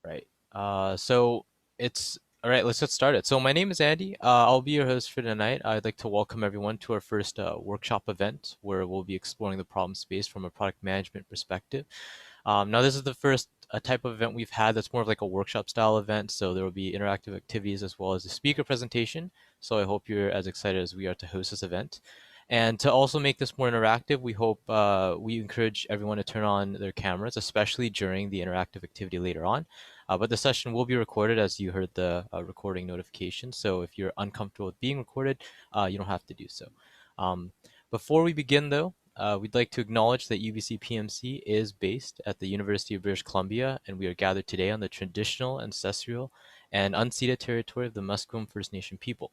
Right. So it's all right. Let's get started. So my name is Andy. I'll be your host for tonight. I'd like to welcome everyone to our first workshop event where we'll be exploring the problem space from a product management perspective. Now, this is the first type of event we've had that's more of like a workshop style event. So there will be interactive activities as well as a speaker presentation. So I hope you're as excited as we are to host this event. And to also make this more interactive, we hope we encourage everyone to turn on their cameras, especially during the interactive activity later on. But the session will be recorded as you heard the recording notification. So if you're uncomfortable with being recorded, you don't have to do so. Um, Before we begin though, we'd like to acknowledge that UBC PMC is based at the University of British Columbia, and we are gathered today on the traditional, ancestral, and unceded territory of the Musqueam First Nation people.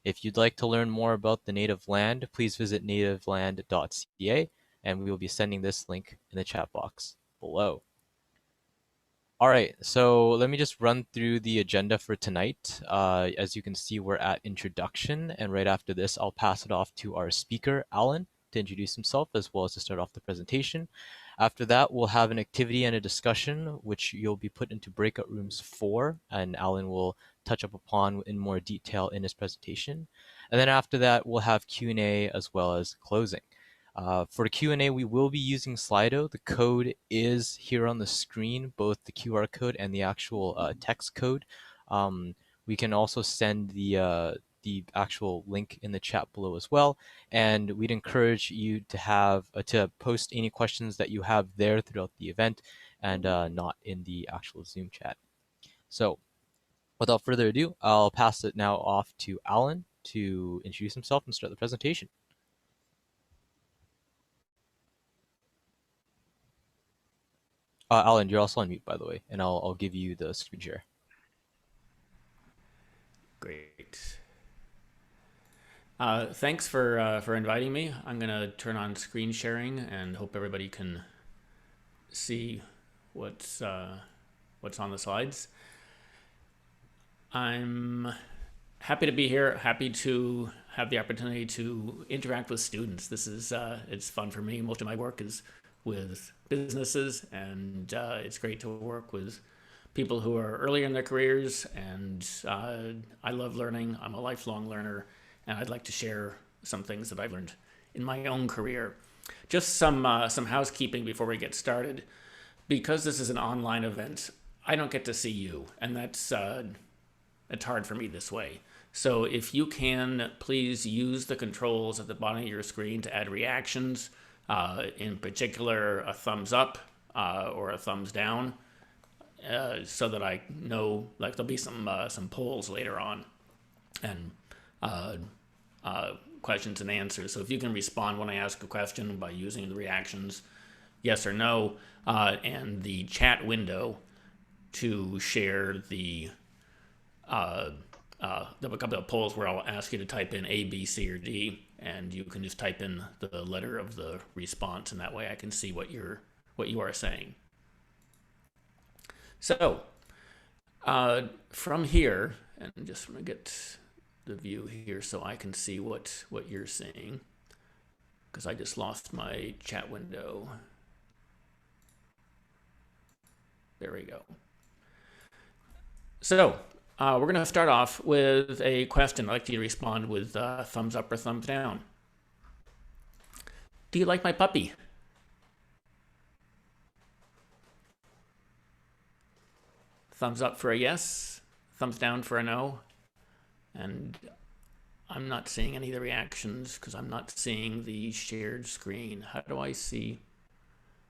If you'd like to learn more about the native land, please visit nativeland.ca, and we will be sending this link in the chat box below. All right, so let me just run through the agenda for tonight. As you can see, we're at introduction, and right after this, I'll pass it off to our speaker, Alan, to introduce himself as well as to start off the presentation. After that, we'll have an activity and a discussion, which you'll be put into breakout rooms for, and Alan will touch up upon in more detail in his presentation. And then after that, we'll have Q&A as well as closing. For the Q&A, we will be using Slido. The code is here on the screen, both the QR code and the actual text code. We can also send the actual link in the chat below as well. And we'd encourage you to have to post any questions that you have there throughout the event and not in the actual Zoom chat. So without further ado, I'll pass it now off to Alan to introduce himself and start the presentation. Alan, you're also on mute, by the way, and I'll give you the screen share. Great. Thanks for inviting me. I'm gonna turn on screen sharing and hope everybody can see what's on the slides. I'm happy to be here. Happy to have the opportunity to interact with students. This is it's fun for me. Most of my work is with businesses, and it's great to work with people who are earlier in their careers. And I love learning. I'm a lifelong learner, and I'd like to share some things that I've learned in my own career. Just some housekeeping before we get started. Because this is an online event, I don't get to see you, and that's it's hard for me this way. So if you can, please use the controls at the bottom of your screen to add reactions. In particular, a thumbs up or a thumbs down, so that I know, like, there'll be some polls later on, and questions and answers. So if you can respond when I ask a question by using the reactions, yes or no, and the chat window to share the there'll be a couple of polls where I'll ask you to type in A, B, C, or D, and you can just type in the letter of the response, and that way I can see what you are saying. So from here, and just want to get the view here so I can see what you're seeing, because I just lost my chat window. There we go. So we're going to start off with a question. I'd like you to respond with thumbs up or thumbs down. Do you like my puppy? Thumbs up for a yes, thumbs down for a no. And I'm not seeing any of the reactions because I'm not seeing the shared screen. How do I see?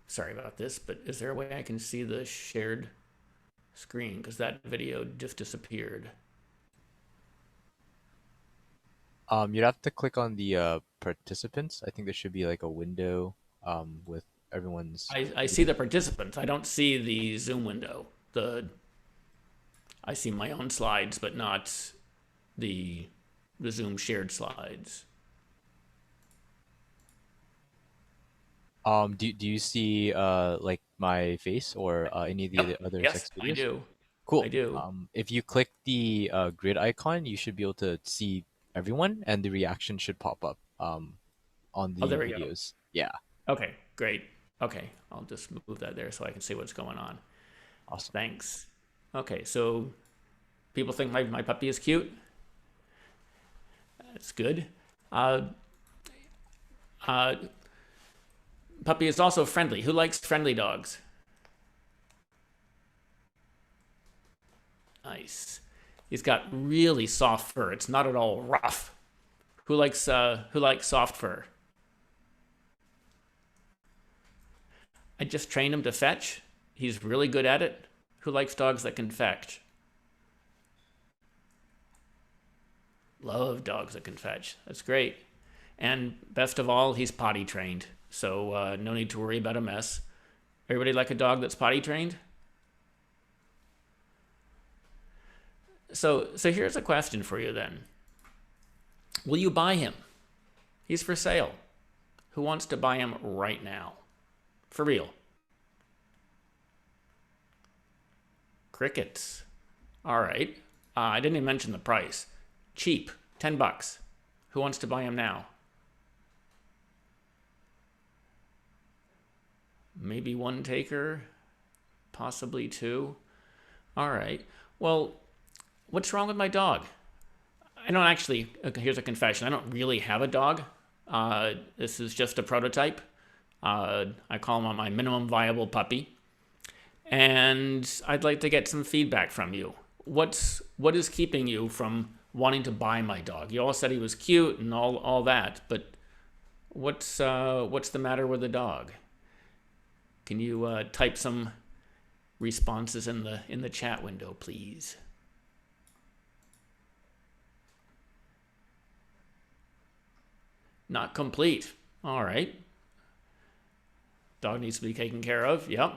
Sorry about this, but is there a way I can see the shared screen? Because that video just disappeared. You'd have to click on the participants. I think there should be like a window with everyone's I see the participants. I don't see the Zoom window. I see my own slides, but not the Zoom shared slides. Do you see like my face or any of the Yep. other Yes, text I videos? do. I Cool. do. If you click the grid icon, you should be able to see everyone, and the reaction should pop up on Oh, the there we go. videos. Yeah, Okay, great. Okay, I'll just move that there so I can see what's going on. awesome. Thanks. Okay, so people think my puppy is cute. That's good. Uh, uh, Puppy is also friendly. Who likes friendly dogs? Nice. He's got really soft fur. It's not at all rough. Who likes soft fur? I just trained him to fetch. He's really good at it. Who likes dogs that can fetch? Love dogs that can fetch. That's great. And best of all, he's potty trained. So no need to worry about a mess. Everybody like a dog that's potty trained? So here's a question for you then. Will you buy him? He's for sale. Who wants to buy him right now? For real. Crickets. All right. I didn't even mention the price. Cheap. $10. Who wants to buy him now? Maybe one taker, possibly two. All right. Well, what's wrong with my dog? I don't actually, here's a confession. I don't really have a dog. This is just a prototype. I call him my minimum viable puppy. And I'd like to get some feedback from you. What is keeping you from wanting to buy my dog? You all said he was cute and all that, but what's the matter with the dog? Can you type some responses in the chat window, please? Not complete. All right. Dog needs to be taken care of. Yep.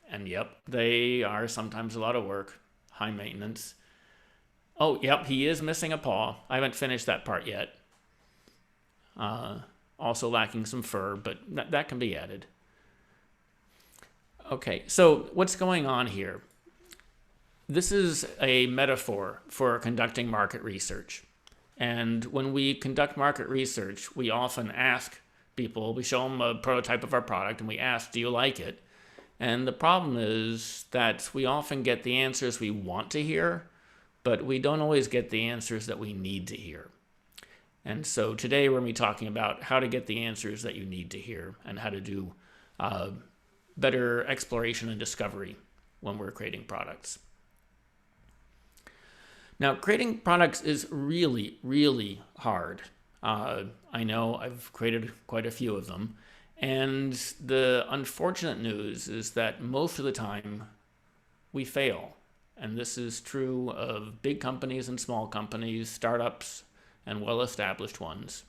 And yep, they are sometimes a lot of work, high maintenance. Oh, yep, he is missing a paw. I haven't finished that part yet. Also lacking some fur, but that can be added. Okay, so what's going on here? This is a metaphor for conducting market research. And when we conduct market research, we often ask people, we show them a prototype of our product and we ask, do you like it? And the problem is that we often get the answers we want to hear, but we don't always get the answers that we need to hear. And so today we're going to be talking about how to get the answers that you need to hear and how to do better exploration and discovery when we're creating products. Now, creating products is really, really hard. I know I've created quite a few of them. And the unfortunate news is that most of the time we fail. And this is true of big companies and small companies, startups and well-established ones.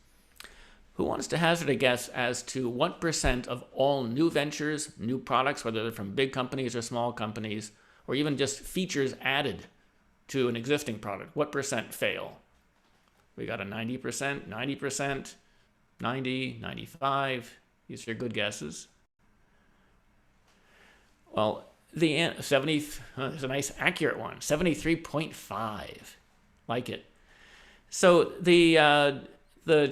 Who wants to hazard a guess as to what % of all new ventures, new products, whether they're from big companies or small companies, or even just features added to an existing product, what % fail? We got a 90%, 90%, 90, 95. These are good guesses. Well, the 70 is a nice accurate one. 73.5. Like it. So the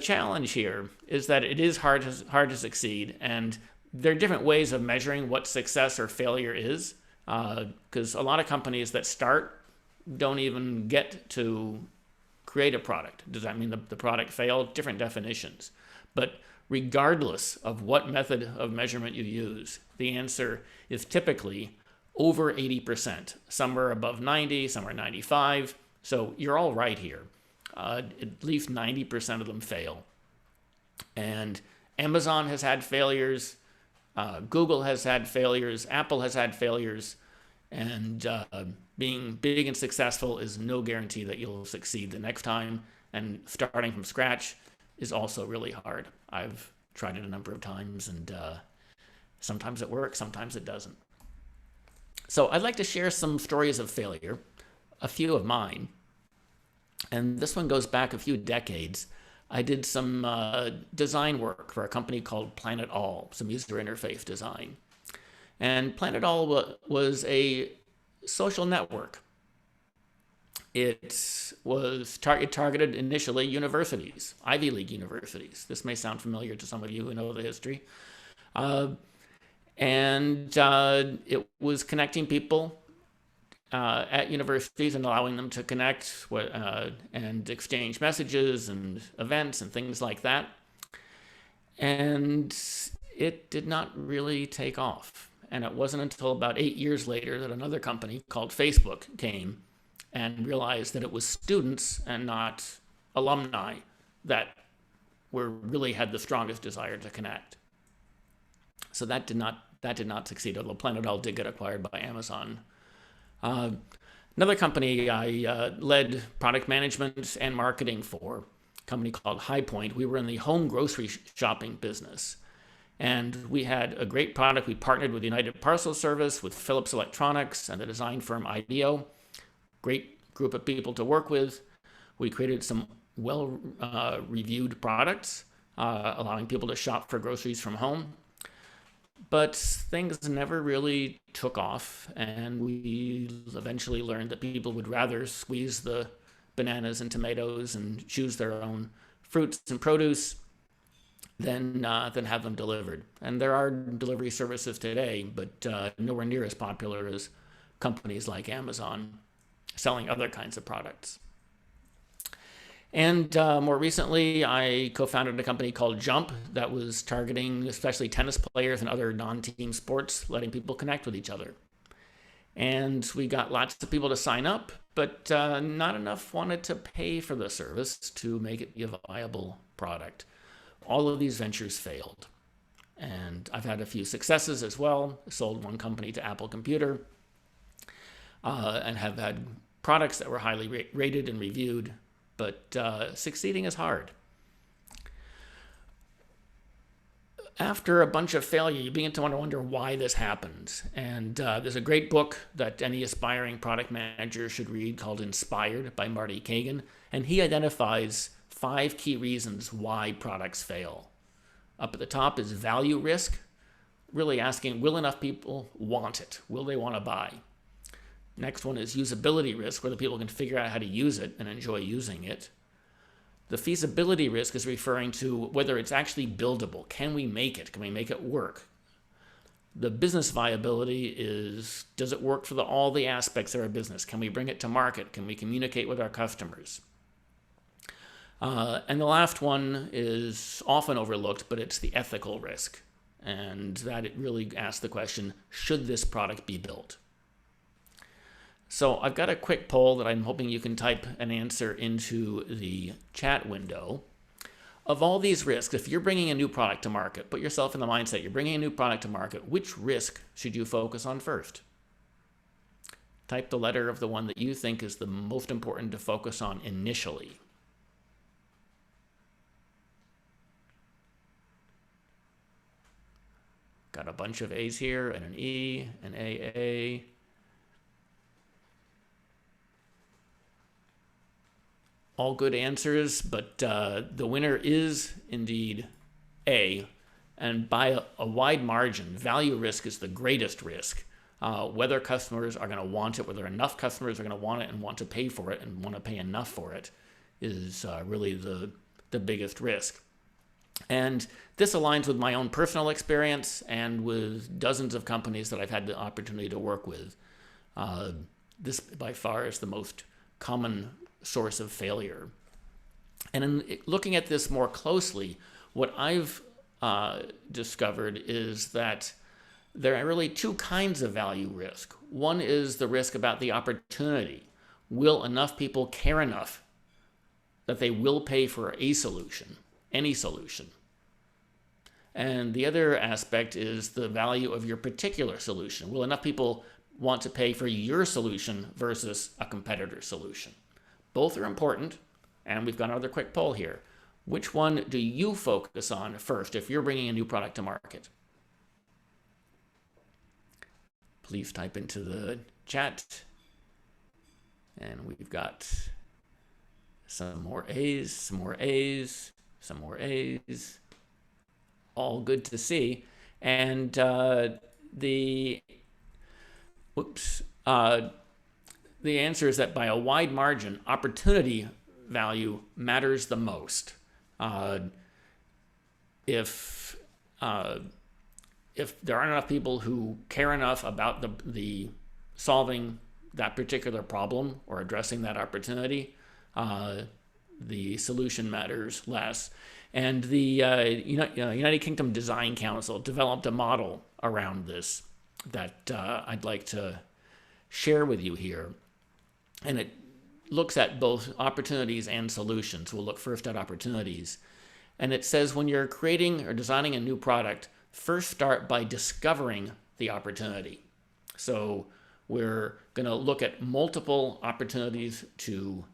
challenge here is that it is hard to succeed, and there are different ways of measuring what success or failure is. Because a lot of companies that start don't even get to create a product. Does that mean the product failed? Different definitions. But regardless of what method of measurement you use, the answer is typically over 80%, somewhere above 90, somewhere 95. So you're all right here. At least 90% of them fail. And Amazon has had failures, Google has had failures, Apple has had failures, and being big and successful is no guarantee that you'll succeed the next time. And starting from scratch is also really hard. I've tried it a number of times, and sometimes it works, sometimes it doesn't. So I'd like to share some stories of failure, a few of mine. And this one goes back a few decades. I did some design work for a company called Planet All, some user interface design. And Planet All was a social network. It targeted initially universities, Ivy League universities. This may sound familiar to some of you who know the history. And it was connecting people at universities and allowing them to connect and exchange messages and events and things like that. And it did not really take off. And it wasn't until about 8 years later that another company called Facebook came and realized that it was students and not alumni that really had the strongest desire to connect. So that did not succeed. Although Planet did get acquired by Amazon. Uh, Another company I led product management and marketing for, a company called High Point. We were in the home grocery shopping business. And we had a great product. We partnered with United Parcel Service, with Philips Electronics, and the design firm IDEO. Great group of people to work with. We created some well-reviewed products, allowing people to shop for groceries from home. But things never really took off, and we eventually learned that people would rather squeeze the bananas and tomatoes and choose their own fruits and produce than have them delivered. And there are delivery services today, but nowhere near as popular as companies like Amazon selling other kinds of products. And more recently, I co-founded a company called Jump that was targeting especially tennis players and other non-team sports, letting people connect with each other. And we got lots of people to sign up, but not enough wanted to pay for the service to make it be a viable product. All of these ventures failed. And I've had a few successes as well. I sold one company to Apple Computer and have had products that were highly rated and reviewed, but succeeding is hard. After a bunch of failure, you begin to wonder why this happened. And there's a great book that any aspiring product manager should read called Inspired by Marty Kagan. And he identifies 5 key reasons why products fail. Up at the top is value risk, really asking, will enough people want it? Will they want to buy? Next one is usability risk, whether people can figure out how to use it and enjoy using it. The feasibility risk is referring to whether it's actually buildable. Can we make it? Can we make it work? The business viability is, does it work for all the aspects of our business? Can we bring it to market? Can we communicate with our customers? And the last one is often overlooked, but it's the ethical risk. And that it really asks the question, should this product be built? So I've got a quick poll that I'm hoping you can type an answer into the chat window. Of all these risks, if you're bringing a new product to market, put yourself in the mindset, you're bringing a new product to market, which risk should you focus on first? Type the letter of the one that you think is the most important to focus on initially. Got a bunch of A's here, and an E, an AA. All good answers, but the winner is indeed A. And by a wide margin, value risk is the greatest risk. Whether customers are going to want it, whether enough customers are going to want it and want to pay for it and want to pay enough for it is really the biggest risk. And this aligns with my own personal experience and with dozens of companies that I've had the opportunity to work with. This by far is the most common source of failure. And in looking at this more closely, what I've discovered is that there are really 2 kinds of value risk. One is the risk about the opportunity. Will enough people care enough that they will pay for a solution, any solution? And the other aspect is the value of your particular solution. Will enough people want to pay for your solution versus a competitor's solution? Both are important, and we've got another quick poll here. Which one do you focus on first if you're bringing a new product to market? Please type into the chat. And we've got some more A's, some more A's, some more A's. All good to see. And the answer is that by a wide margin, opportunity value matters the most. If there aren't enough people who care enough about the solving that particular problem or addressing that opportunity, the solution matters less. And the United Kingdom Design Council developed a model around this that I'd like to share with you here. And it looks at both opportunities and solutions. We'll look first at opportunities. And it says when you're creating or designing a new product, first start by discovering the opportunity. So we're going to look at multiple opportunities to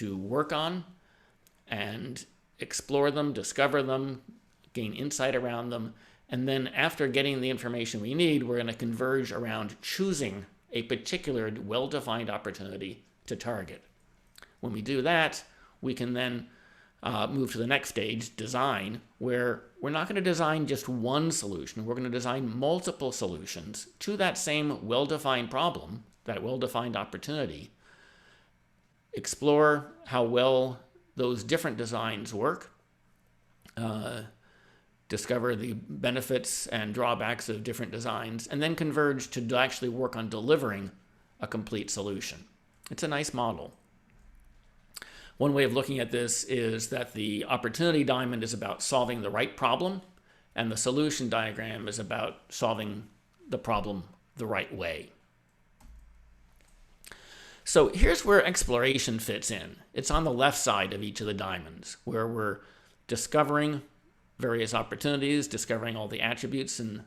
work on and explore them, discover them, gain insight around them. And then after getting the information we need, we're going to converge around choosing a particular well-defined opportunity to target. When we do that, we can then move to the next stage, design, where we're not going to design just one solution. We're going to design multiple solutions to that same well-defined problem, that well-defined opportunity. Explore how well those different designs work. Discover the benefits and drawbacks of different designs, and then converge to actually work on delivering a complete solution. It's a nice model. One way of looking at this is that the opportunity diamond is about solving the right problem, and the solution diagram is about solving the problem the right way. So here's where exploration fits in. It's on the left side of each of the diamonds, where we're discovering various opportunities, discovering all the attributes and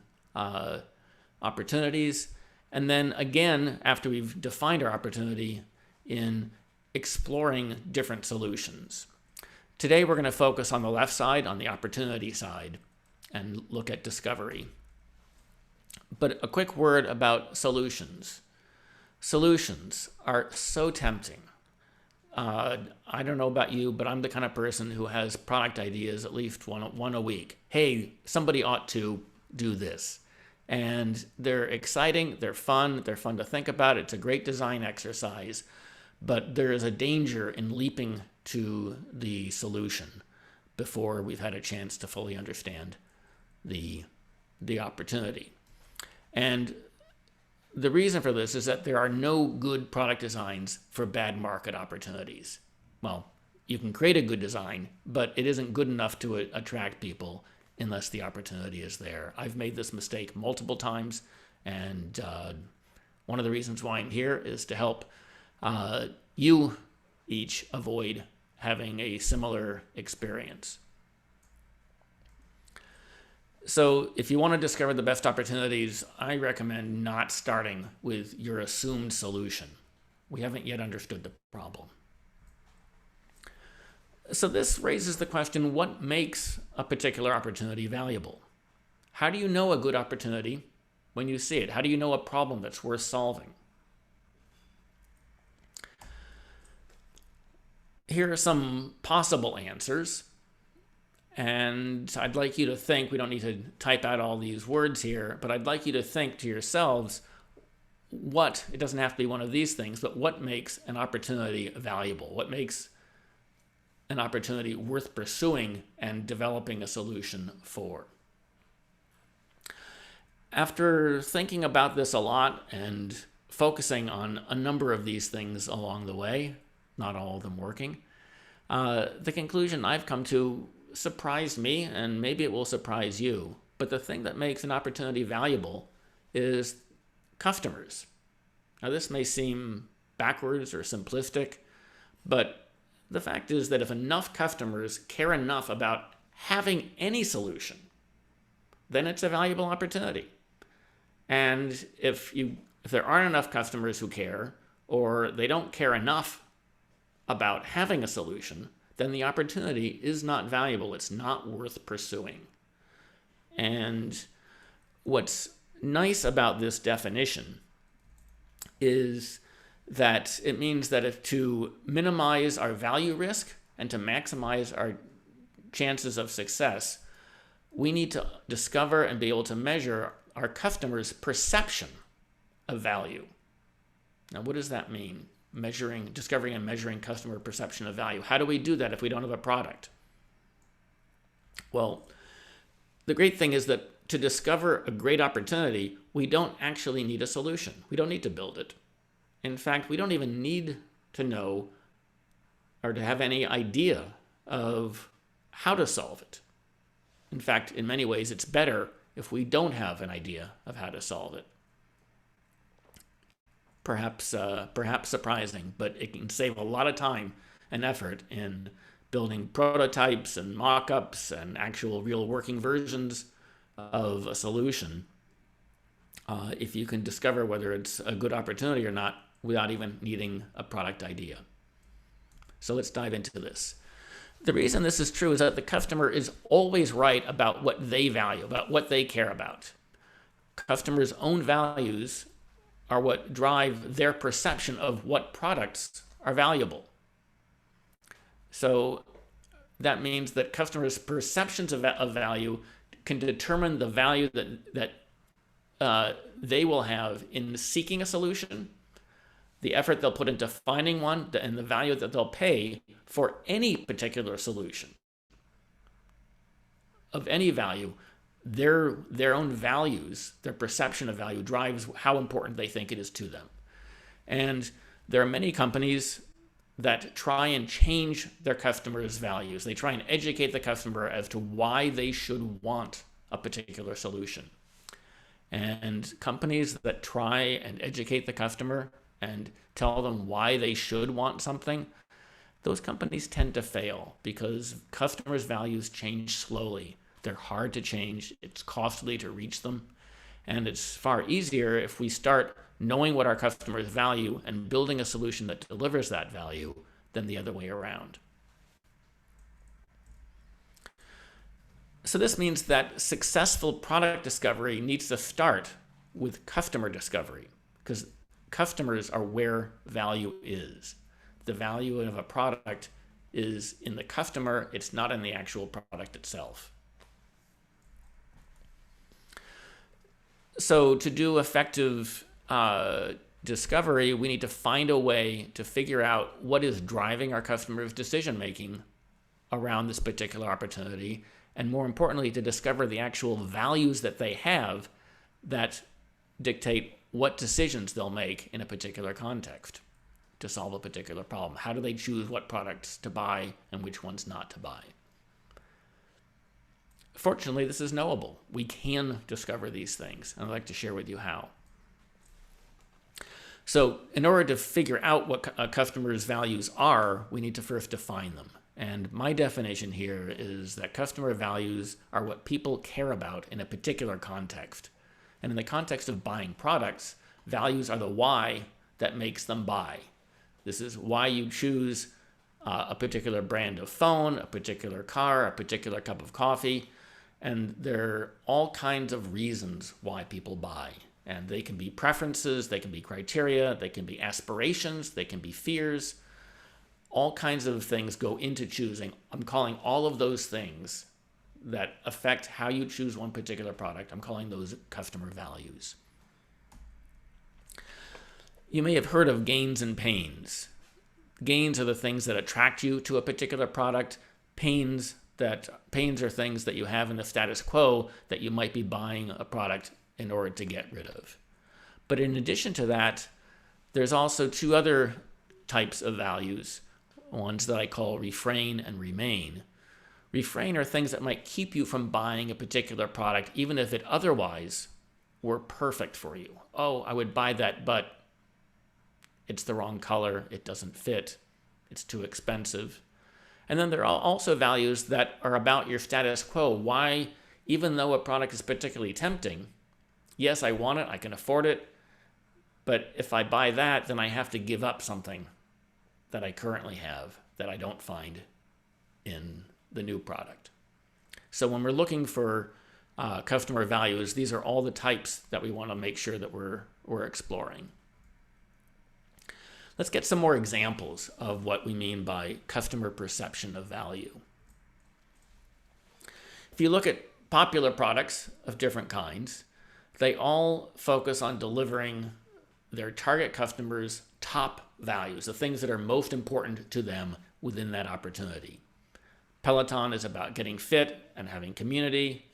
opportunities, and then again, after we've defined our opportunity, in exploring different solutions. Today we're going to focus on the left side, on the opportunity side, and look at discovery. But a quick word about solutions. Solutions are so tempting. I don't know about you, but I'm the kind of person who has product ideas at least one a week. Hey, somebody ought to do this. And they're exciting, they're fun to think about. It's a great design exercise, but there is a danger in leaping to the solution before we've had a chance to fully understand the opportunity. And the reason for this is that there are no good product designs for bad market opportunities. Well, you can create a good design, but it isn't good enough to attract people unless the opportunity is there. I've made this mistake multiple times, and one of the reasons why I'm here is to help you each avoid having a similar experience. So if you want to discover the best opportunities, I recommend not starting with your assumed solution. We haven't yet understood the problem. So this raises the question, what makes a particular opportunity valuable? How do you know a good opportunity when you see it? How do you know a problem that's worth solving? Here are some possible answers. And I'd like you to think, we don't need to type out all these words here, but I'd like you to think to yourselves it doesn't have to be one of these things, but what makes an opportunity valuable? What makes an opportunity worth pursuing and developing a solution for? After thinking about this a lot and focusing on a number of these things along the way, not all of them working, the conclusion I've come to surprised me, and maybe it will surprise you. But the thing that makes an opportunity valuable is customers. Now, this may seem backwards or simplistic, but the fact is that if enough customers care enough about having any solution, then it's a valuable opportunity. And if there aren't enough customers who care, or they don't care enough about having a solution, then the opportunity is not valuable. It's not worth pursuing. And what's nice about this definition is that it means that to minimize our value risk and to maximize our chances of success, we need to discover and be able to measure our customers' perception of value. Now, what does that mean? Discovering and measuring customer perception of value. How do we do that if we don't have a product? Well, the great thing is that to discover a great opportunity, we don't actually need a solution. We don't need to build it. In fact, we don't even need to know or to have any idea of how to solve it. In fact, in many ways, it's better if we don't have an idea of how to solve it. Perhaps surprising, but it can save a lot of time and effort in building prototypes and mock-ups and actual real working versions of a solution if you can discover whether it's a good opportunity or not without even needing a product idea. So let's dive into this. The reason this is true is that the customer is always right about what they value, about what they care about. Customers' own values are what drive their perception of what products are valuable. So that means that customers' perceptions of value can determine the value that they will have in seeking a solution, the effort they'll put into finding one, and the value that they'll pay for any particular solution of any value. Their own values, their perception of value drives how important they think it is to them. And there are many companies that try and change their customers' values. They try and educate the customer as to why they should want a particular solution. And companies that try and educate the customer and tell them why they should want something, those companies tend to fail because customers' values change slowly. They're hard to change. It's costly to reach them. And it's far easier if we start knowing what our customers value and building a solution that delivers that value than the other way around. So this means that successful product discovery needs to start with customer discovery, because customers are where value is. The value of a product is in the customer. It's not in the actual product itself. So to do effective discovery, we need to find a way to figure out what is driving our customers' decision-making around this particular opportunity, and more importantly, to discover the actual values that they have that dictate what decisions they'll make in a particular context to solve a particular problem. How do they choose what products to buy and which ones not to buy? Fortunately, this is knowable. We can discover these things, and I'd like to share with you how. So in order to figure out what a customer's values are, we need to first define them. And my definition here is that customer values are what people care about in a particular context. And in the context of buying products, values are the why that makes them buy. This is why you choose a particular brand of phone, a particular car, a particular cup of coffee. And there are all kinds of reasons why people buy. And they can be preferences, they can be criteria, they can be aspirations, they can be fears. All kinds of things go into choosing. I'm calling all of those things that affect how you choose one particular product, I'm calling those customer values. You may have heard of gains and pains. Gains are the things that attract you to a particular product. Pains are things that you have in the status quo that you might be buying a product in order to get rid of. But in addition to that, there's also two other types of values, ones that I call refrain and remain. Refrain are things that might keep you from buying a particular product, even if it otherwise were perfect for you. Oh, I would buy that, but it's the wrong color, it doesn't fit, it's too expensive. And then there are also values that are about your status quo. Why, even though a product is particularly tempting, yes, I want it, I can afford it, but if I buy that, then I have to give up something that I currently have that I don't find in the new product. So when we're looking for customer values, these are all the types that we want to make sure that we're exploring. Let's get some more examples of what we mean by customer perception of value. If you look at popular products of different kinds, they all focus on delivering their target customers' top values, the things that are most important to them within that opportunity. Peloton is about getting fit and having community.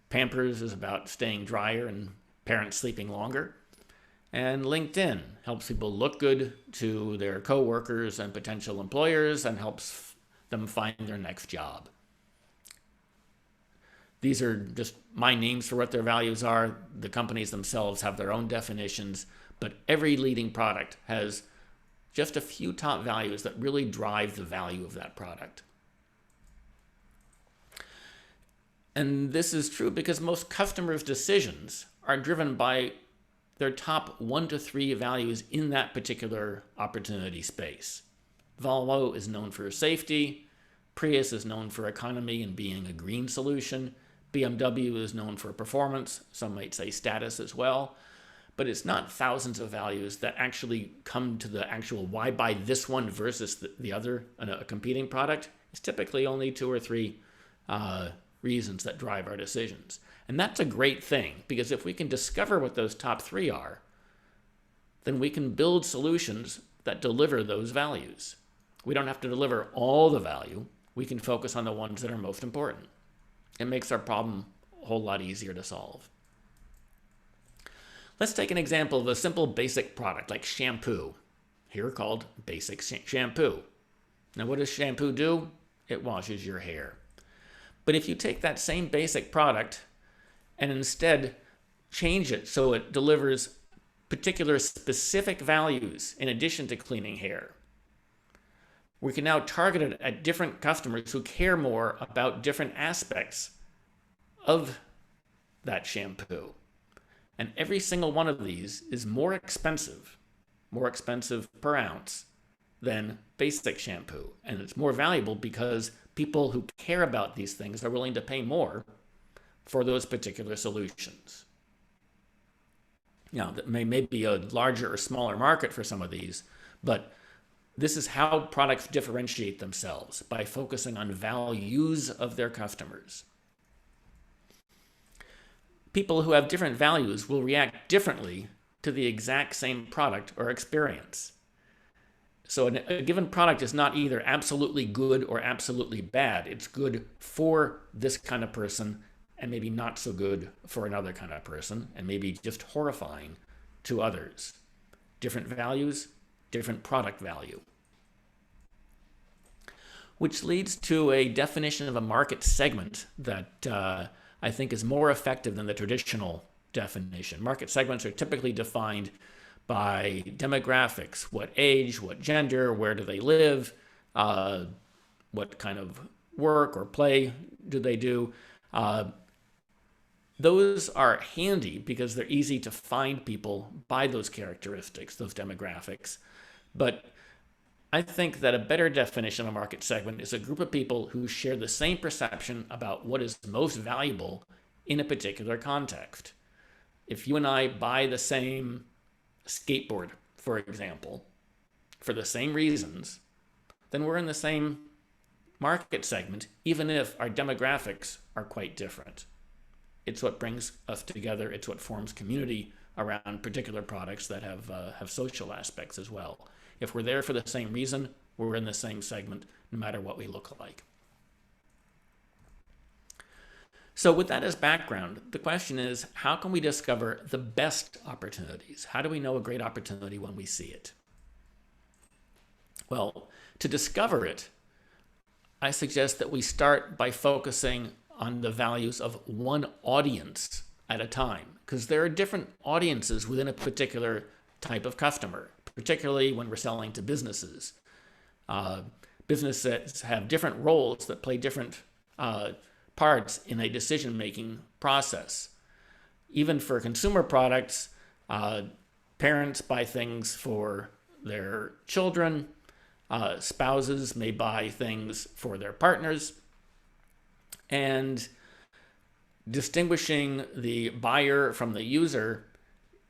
Pampers is about staying drier and parents sleeping longer. And LinkedIn helps people look good to their coworkers and potential employers and helps them find their next job. These are just my names for what their values are. The companies themselves have their own definitions, but every leading product has just a few top values that really drive the value of that product. And this is true because most customers' decisions are driven by their top 1 to 3 values in that particular opportunity space. Volvo is known for safety. Prius is known for economy and being a green solution. BMW is known for performance. Some might say status as well. But it's not thousands of values that actually come to the actual why buy this one versus the other, a competing product. It's typically only 2 or 3 reasons that drive our decisions. And that's a great thing, because if we can discover what those top 3 are, then we can build solutions that deliver those values. We don't have to deliver all the value. We can focus on the ones that are most important. It makes our problem a whole lot easier to solve. Let's take an example of a simple basic product like shampoo, here called basic shampoo. Now, what does shampoo do? It washes your hair. But if you take that same basic product and instead change it so it delivers particular specific values in addition to cleaning hair, we can now target it at different customers who care more about different aspects of that shampoo. And every single one of these is more expensive per ounce than basic shampoo. And it's more valuable because people who care about these things are willing to pay more for those particular solutions. Now, that may be a larger or smaller market for some of these, but this is how products differentiate themselves, by focusing on values of their customers. People who have different values will react differently to the exact same product or experience. So a given product is not either absolutely good or absolutely bad. It's good for this kind of person and maybe not so good for another kind of person, and maybe just horrifying to others. Different values, different product value. Which leads to a definition of a market segment that I think is more effective than the traditional definition. Market segments are typically defined by demographics: what age, what gender, where do they live, what kind of work or play do they do. Those are handy because they're easy to find people by those characteristics, those demographics. But I think that a better definition of a market segment is a group of people who share the same perception about what is most valuable in a particular context. If you and I buy the same skateboard, for example, for the same reasons, then we're in the same market segment, even if our demographics are quite different. It's what brings us together. It's what forms community around particular products that have social aspects as well. If we're there for the same reason, we're in the same segment, no matter what we look like. So with that as background, the question is, how can we discover the best opportunities? How do we know a great opportunity when we see it? Well, to discover it, I suggest that we start by focusing on the values of one audience at a time, because there are different audiences within a particular type of customer, particularly when we're selling to businesses. Businesses have different roles that play different parts in a decision-making process. Even for consumer products, parents buy things for their children. Spouses may buy things for their partners. And distinguishing the buyer from the user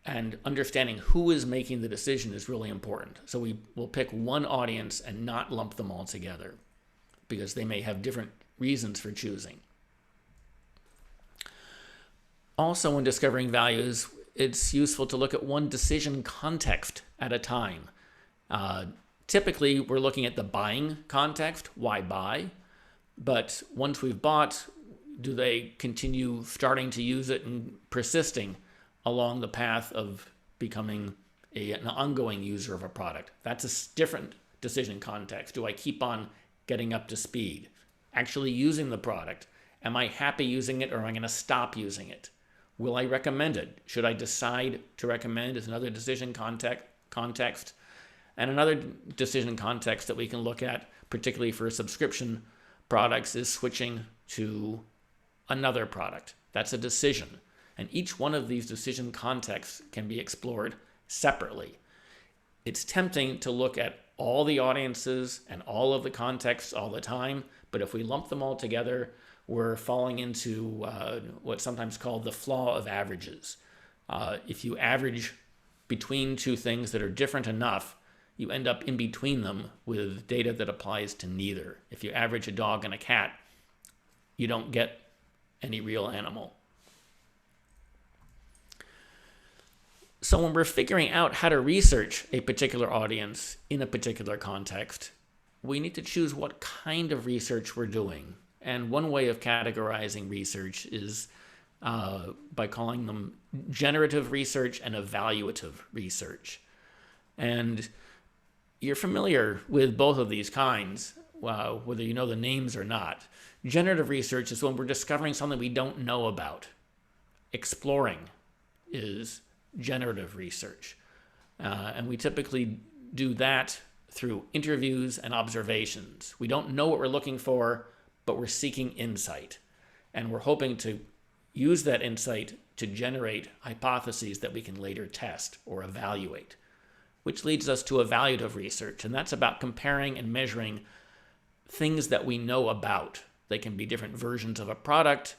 and understanding who is making the decision is really important. So we will pick one audience and not lump them all together, because they may have different reasons for choosing. Also, when discovering values, it's useful to look at one decision context at a time. Typically, we're looking at the buying context, why buy? But once we've bought, do they continue starting to use it and persisting along the path of becoming an ongoing user of a product? That's a different decision context. Do I keep on getting up to speed, actually using the product? Am I happy using it, or am I going to stop using it? Will I recommend it? Should I decide to recommend? Is another decision context. And another decision context that we can look at, particularly for subscription products, is switching to another product. That's a decision. And each one of these decision contexts can be explored separately. It's tempting to look at all the audiences and all of the contexts all the time, but if we lump them all together, we're falling into what's sometimes called the flaw of averages. If you average between two things that are different enough, you end up in between them with data that applies to neither. If you average a dog and a cat, you don't get any real animal. So when we're figuring out how to research a particular audience in a particular context, we need to choose what kind of research we're doing. And one way of categorizing research is by calling them generative research and evaluative research. And you're familiar with both of these kinds, whether you know the names or not. Generative research is when we're discovering something we don't know about. Exploring is generative research. And we typically do that through interviews and observations. We don't know what we're looking for, but we're seeking insight. And we're hoping to use that insight to generate hypotheses that we can later test or evaluate, which leads us to evaluative research. And that's about comparing and measuring things that we know about. They can be different versions of a product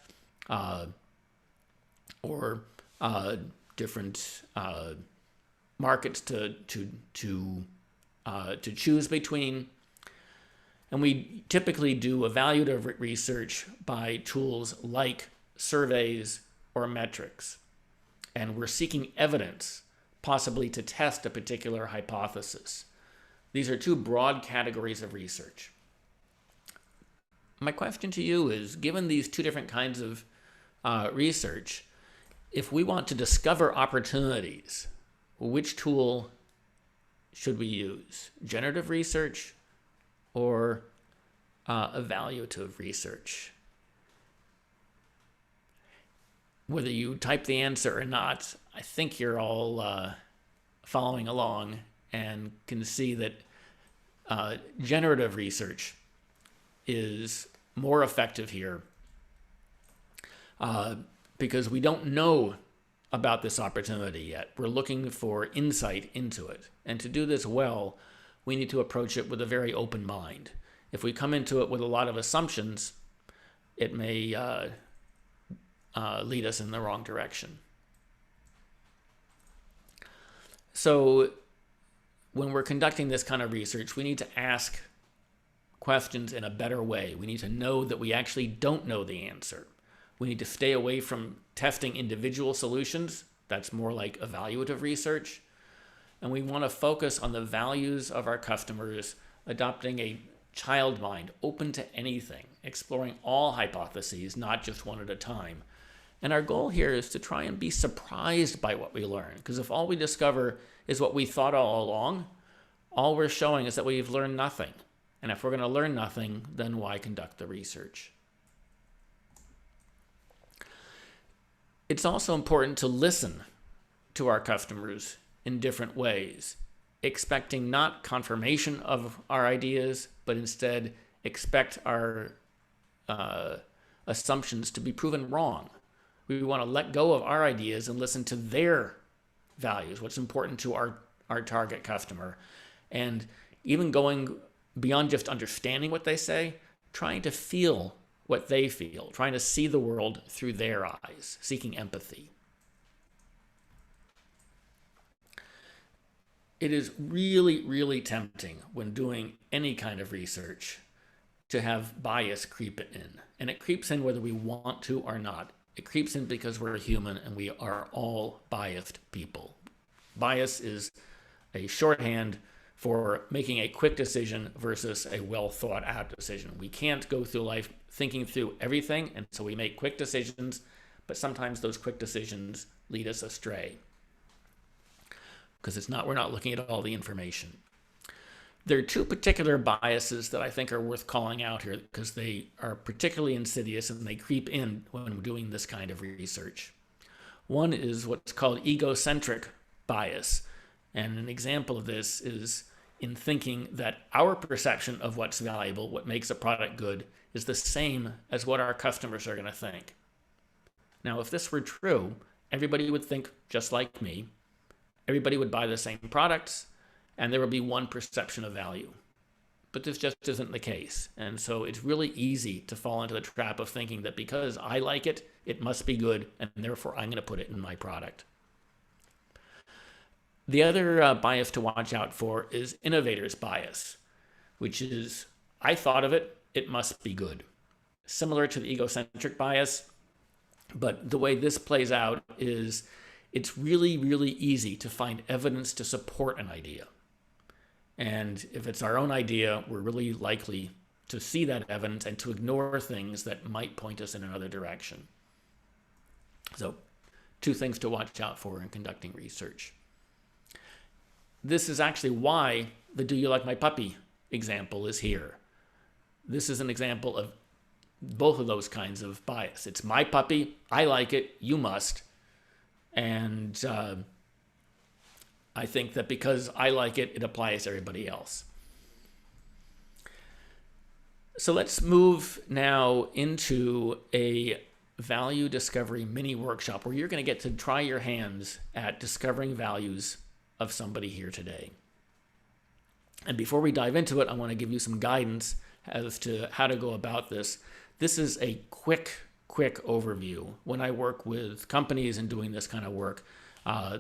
or different markets to choose between. And we typically do evaluative research by tools like surveys or metrics. And we're seeking evidence, possibly to test a particular hypothesis. These are two broad categories of research. My question to you is, given these two different kinds of research, if we want to discover opportunities, which tool should we use? Generative research or evaluative research? Whether you type the answer or not, I think you're all following along and can see that generative research is more effective here because we don't know about this opportunity yet. We're looking for insight into it. And to do this well, we need to approach it with a very open mind. If we come into it with a lot of assumptions, it may lead us in the wrong direction. So when we're conducting this kind of research, we need to ask questions in a better way. We need to know that we actually don't know the answer. We need to stay away from testing individual solutions. That's more like evaluative research. And we want to focus on the values of our customers, adopting a child mind, open to anything, exploring all hypotheses, not just one at a time. And our goal here is to try and be surprised by what we learn. Because if all we discover is what we thought all along, all we're showing is that we've learned nothing. And if we're going to learn nothing, then why conduct the research? It's also important to listen to our customers in different ways, expecting not confirmation of our ideas, but instead expect our assumptions to be proven wrong. We want to let go of our ideas and listen to their values, what's important to our target customer. And even going beyond just understanding what they say, trying to feel what they feel, trying to see the world through their eyes, seeking empathy. It is really, really tempting when doing any kind of research to have bias creep in. And it creeps in whether we want to or not. It creeps in because we're human and we are all biased people. Bias is a shorthand for making a quick decision versus a well thought out decision. We can't go through life thinking through everything, and so we make quick decisions, but sometimes those quick decisions lead us astray because we're not looking at all the information. There are two particular biases that I think are worth calling out here because they are particularly insidious and they creep in when we're doing this kind of research. One is what's called egocentric bias. And an example of this is in thinking that our perception of what's valuable, what makes a product good, is the same as what our customers are going to think. Now, if this were true, everybody would think just like me. Everybody would buy the same products, and there would be one perception of value. But this just isn't the case. And so it's really easy to fall into the trap of thinking that because I like it, it must be good, and therefore I'm going to put it in my product. The other bias to watch out for is innovator's bias, which is, I thought of it, it must be good. Similar to the egocentric bias, but the way this plays out is it's really, really easy to find evidence to support an idea. And if it's our own idea, we're really likely to see that evidence and to ignore things that might point us in another direction. So, two things to watch out for in conducting research. This is actually why the "Do you like my puppy" example is here. This is an example of both of those kinds of bias. It's my puppy, I like it, you must. And I think that because I like it, it applies to everybody else. So let's move now into a value discovery mini workshop where you're going to get to try your hands at discovering values of somebody here today. And before we dive into it, I want to give you some guidance as to how to go about this. This is a quick overview. When I work with companies and doing this kind of work,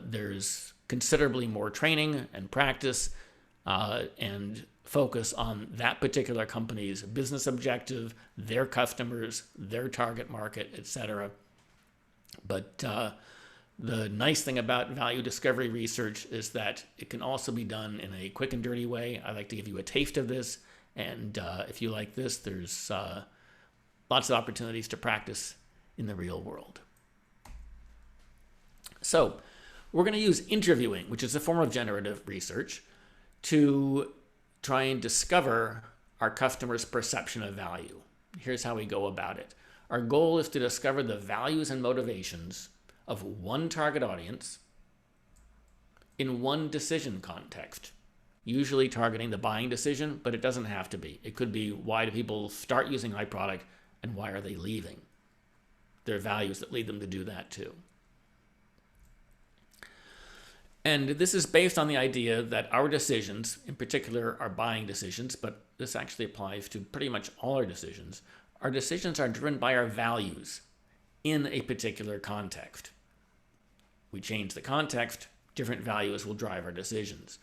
there's considerably more training and practice and focus on that particular company's business objective, their customers, their target market, etc. But the nice thing about value discovery research is that it can also be done in a quick and dirty way. I like to give you a taste of this, and if you like this, there's lots of opportunities to practice in the real world. So we're going to use interviewing, which is a form of generative research, to try and discover our customer's perception of value. Here's how we go about it. Our goal is to discover the values and motivations of one target audience in one decision context, usually targeting the buying decision, but it doesn't have to be. It could be, why do people start using my product and why are they leaving? There are values that lead them to do that too. And this is based on the idea that our decisions, in particular our buying decisions, but this actually applies to pretty much all our decisions are driven by our values in a particular context. We change the context, different values will drive our decisions.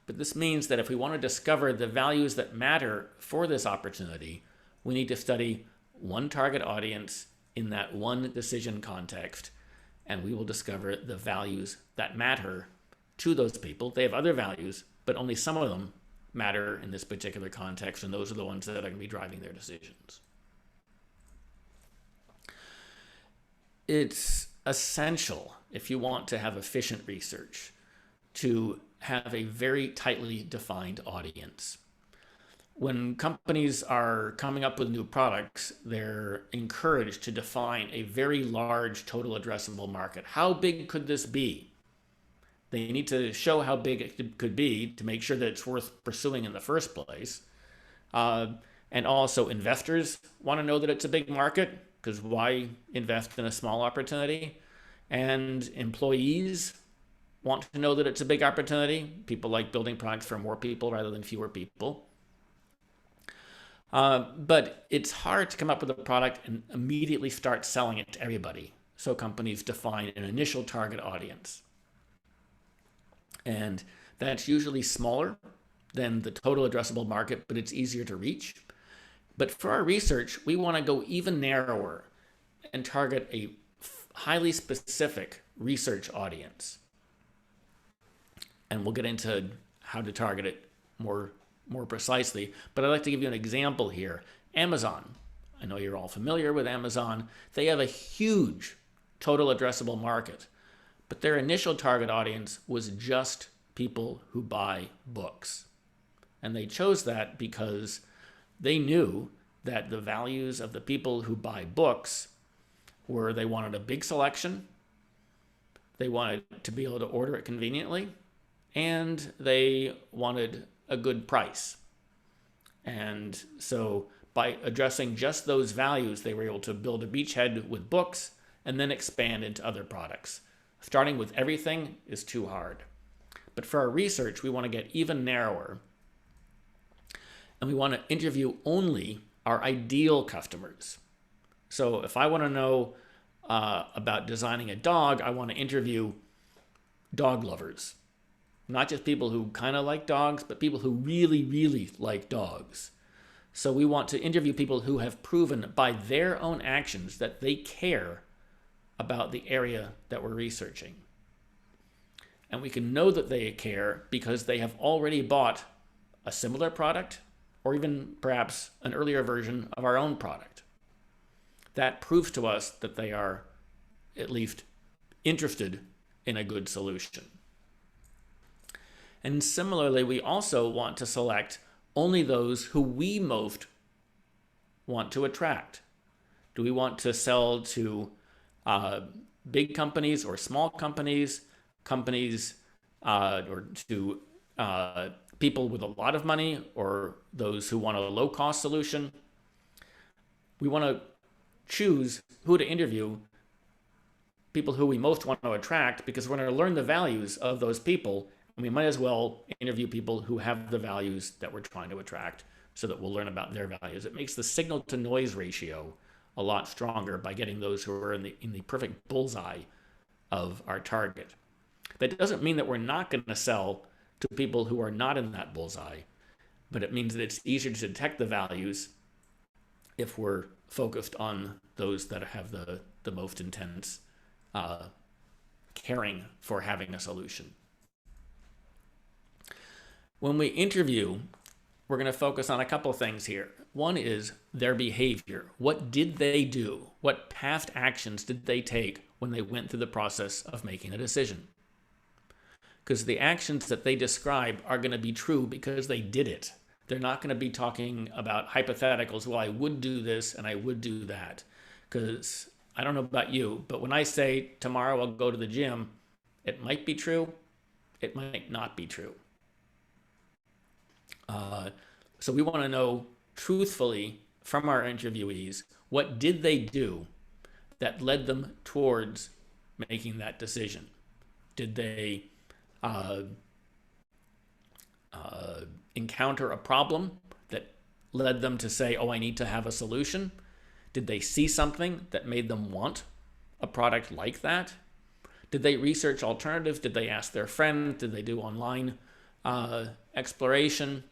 But this means that if we want to discover the values that matter for this opportunity, we need to study one target audience in that one decision context, and we will discover the values that matter to those people. They have other values, but only some of them matter in this particular context, and those are the ones that are going to be driving their decisions. It's essential, if you want to have efficient research, to have a very tightly defined audience. When companies are coming up with new products, they're encouraged to define a very large total addressable market. How big could this be? They need to show how big it could be to make sure that it's worth pursuing in the first place. And also investors want to know that it's a big market, because why invest in a small opportunity? And employees want to know that it's a big opportunity. People like building products for more people rather than fewer people. But it's hard to come up with a product and immediately start selling it to everybody. So companies define an initial target audience. And that's usually smaller than the total addressable market, but it's easier to reach. But for our research, we want to go even narrower and target a highly specific research audience. And we'll get into how to target it more precisely, but I'd like to give you an example here. Amazon. I know you're all familiar with Amazon. They have a huge total addressable market, but their initial target audience was just people who buy books. And they chose that because they knew that the values of the people who buy books were they wanted a big selection, they wanted to be able to order it conveniently, and they wanted a good price. And so by addressing just those values, they were able to build a beachhead with books and then expand into other products. Starting with everything is too hard. But for our research, we want to get even narrower. And we want to interview only our ideal customers. So if I want to know about designing a dog, I want to interview dog lovers. Not just people who kind of like dogs, but people who really, really like dogs. So we want to interview people who have proven by their own actions that they care about the area that we're researching. And we can know that they care because they have already bought a similar product or even perhaps an earlier version of our own product. That proves to us that they are at least interested in a good solution. And similarly, we also want to select only those who we most want to attract. Do we want to sell to big companies or small companies, or to people with a lot of money, or those who want a low-cost solution? We want to choose who to interview, people who we most want to attract, because we're going to learn the values of those people, and we might as well interview people who have the values that we're trying to attract so that we'll learn about their values. It makes the signal to noise ratio a lot stronger by getting those who are in the perfect bullseye of our target. That doesn't mean that we're not going to sell to people who are not in that bullseye, but it means that it's easier to detect the values if we're focused on those that have the most intense caring for having a solution. When we interview, we're going to focus on a couple of things here. One is their behavior. What did they do? What past actions did they take when they went through the process of making a decision? Because the actions that they describe are going to be true because they did it. They're not going to be talking about hypotheticals. Well, I would do this and I would do that. Because I don't know about you, but when I say tomorrow I'll go to the gym, it might be true. It might not be true. So we want to know truthfully from our interviewees, what did they do that led them towards making that decision? Did they encounter a problem that led them to say, oh, I need to have a solution? Did they see something that made them want a product like that? Did they research alternatives? Did they ask their friends? Did they do online exploration?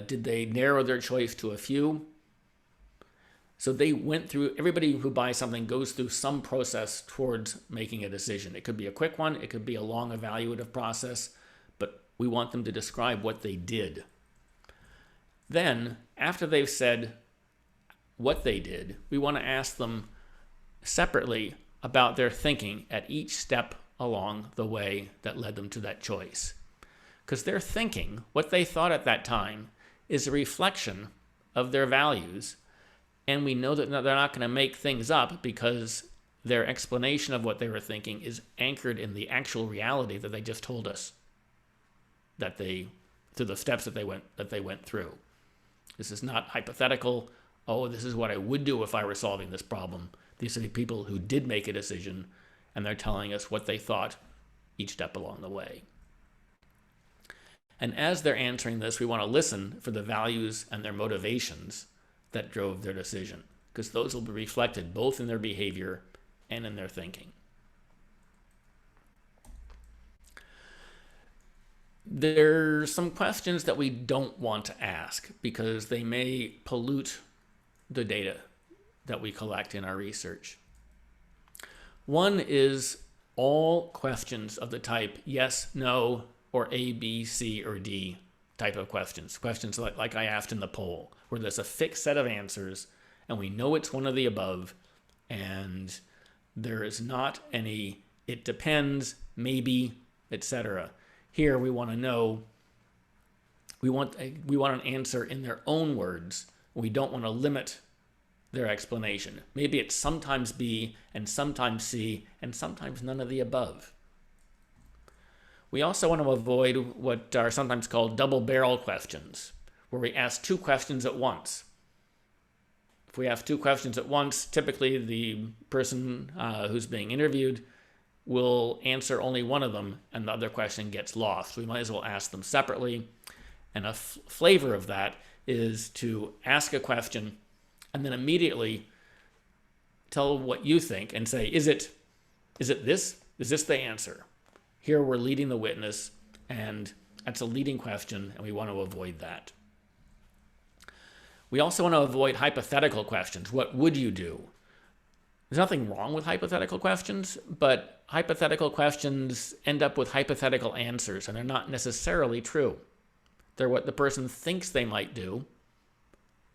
Did they narrow their choice to a few? So they went through, everybody who buys something goes through some process towards making a decision. It could be a quick one, it could be a long evaluative process, but we want them to describe what they did. Then, after they've said what they did, we want to ask them separately about their thinking at each step along the way that led them to that choice. Because their thinking, what they thought at that time, is a reflection of their values. And we know that they're not going to make things up because their explanation of what they were thinking is anchored in the actual reality that they just told us, that through the steps that they went through. This is not hypothetical. Oh, this is what I would do if I were solving this problem. These are the people who did make a decision, and they're telling us what they thought each step along the way. And as they're answering this, we want to listen for the values and their motivations that drove their decision, because those will be reflected both in their behavior and in their thinking. There's some questions that we don't want to ask because they may pollute the data that we collect in our research. One is all questions of the type yes, no, or A, B, C, or D type of questions. Questions like I asked in the poll, where there's a fixed set of answers and we know it's one of the above, and there is not any it depends, maybe, etc. Here we want to know, we want an answer in their own words. We don't want to limit their explanation. Maybe it's sometimes B and sometimes C and sometimes none of the above. We also want to avoid what are sometimes called double barrel questions, where we ask two questions at once. If we ask two questions at once, typically the person who's being interviewed will answer only one of them and the other question gets lost. We might as well ask them separately. And a flavor of that is to ask a question and then immediately tell what you think and say, is it this? Is this the answer? Here we're leading the witness, and that's a leading question, and we want to avoid that. We also want to avoid hypothetical questions. What would you do? There's nothing wrong with hypothetical questions, but hypothetical questions end up with hypothetical answers, and they're not necessarily true. They're what the person thinks they might do,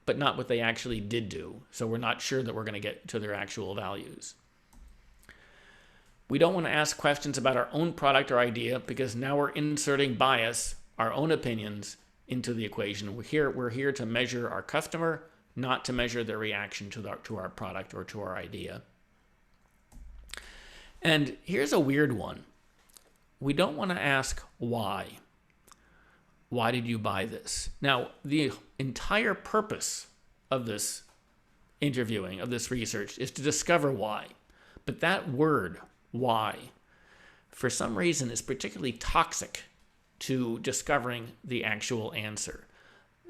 but not what they actually did do. So we're not sure that we're going to get to their actual values. We don't want to ask questions about our own product or idea, because now we're inserting bias, our own opinions, into the equation. We're here to measure our customer, not to measure their reaction to our product or to our idea. And here's a weird one. We don't want to ask why. Why did you buy this? Now, the entire purpose of this interviewing, of this research, is to discover why. But that word, why, for some reason is particularly toxic to discovering the actual answer.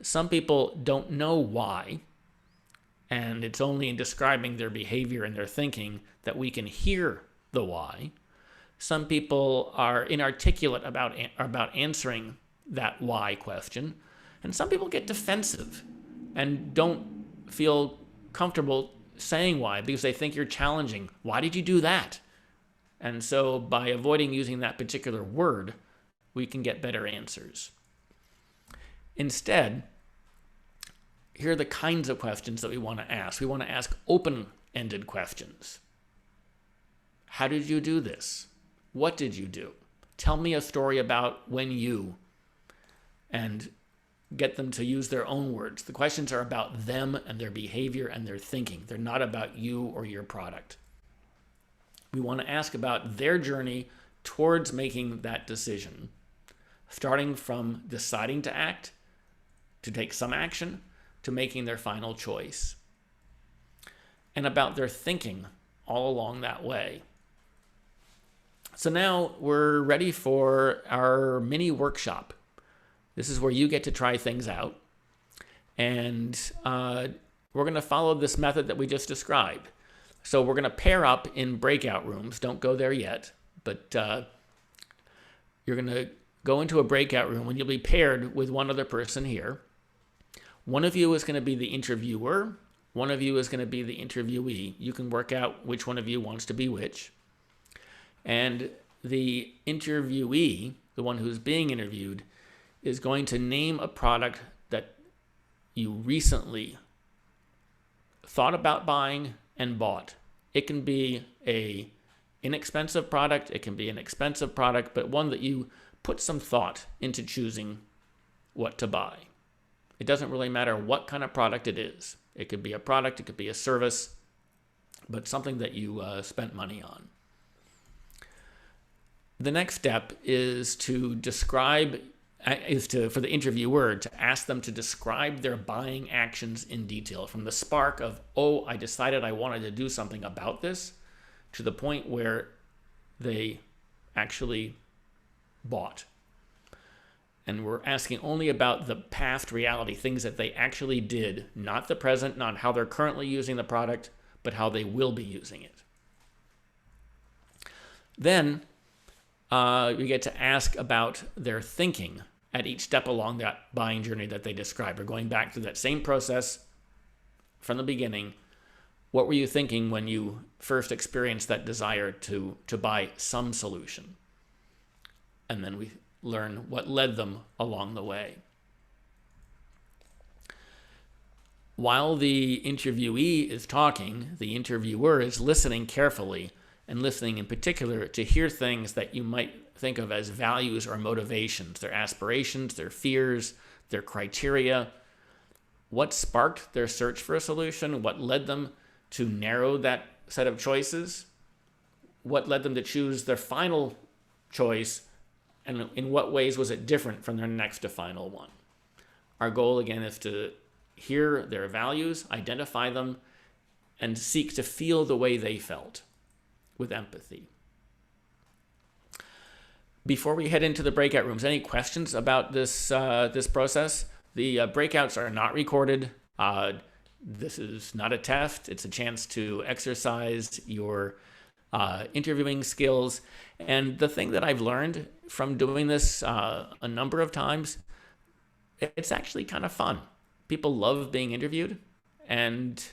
Some people don't know why, and it's only in describing their behavior and their thinking that we can hear the why. Some people are inarticulate about answering that why question, and some people get defensive and don't feel comfortable saying why because they think you're challenging. Why did you do that? And so by avoiding using that particular word, we can get better answers. Instead, here are the kinds of questions that we want to ask. We want to ask open-ended questions. How did you do this? What did you do? Tell me a story about when you, and get them to use their own words. The questions are about them and their behavior and their thinking. They're not about you or your product. We want to ask about their journey towards making that decision, starting from deciding to act, to take some action, to making their final choice, and about their thinking all along that way. So now we're ready for our mini workshop. This is where you get to try things out. And we're going to follow this method that we just described. So we're going to pair up in breakout rooms. Don't go there yet, but you're going to go into a breakout room and you'll be paired with one other person here. One of you is going to be the interviewer. One of you is going to be the interviewee. You can work out which one of you wants to be which. And the interviewee, the one who's being interviewed, is going to name a product that you recently thought about buying and bought. It can be an inexpensive product, it can be an expensive product, but one that you put some thought into choosing what to buy. It doesn't really matter what kind of product it is. It could be a product, it could be a service, but something that you spent money on. The next step is to describe, for the interviewer to ask them to describe their buying actions in detail, from the spark of, oh, I decided I wanted to do something about this, to the point where they actually bought. And we're asking only about the past reality, things that they actually did, not the present, not how they're currently using the product, but how they will be using it. Then we get to ask about their thinking at each step along that buying journey that they described. We're going back to that same process from the beginning. What were you thinking when you first experienced that desire to buy some solution? And then we learn what led them along the way. While the interviewee is talking, the interviewer is listening carefully and listening in particular to hear things that you might think of as values or motivations, their aspirations, their fears, their criteria, what sparked their search for a solution, what led them to narrow that set of choices, what led them to choose their final choice, and in what ways was it different from their next to final one. Our goal, again, is to hear their values, identify them, and seek to feel the way they felt with empathy. Before we head into the breakout rooms, any questions about this process? The breakouts are not recorded. This is not a test. It's a chance to exercise your interviewing skills. And the thing that I've learned from doing this a number of times, it's actually kind of fun. People love being interviewed, and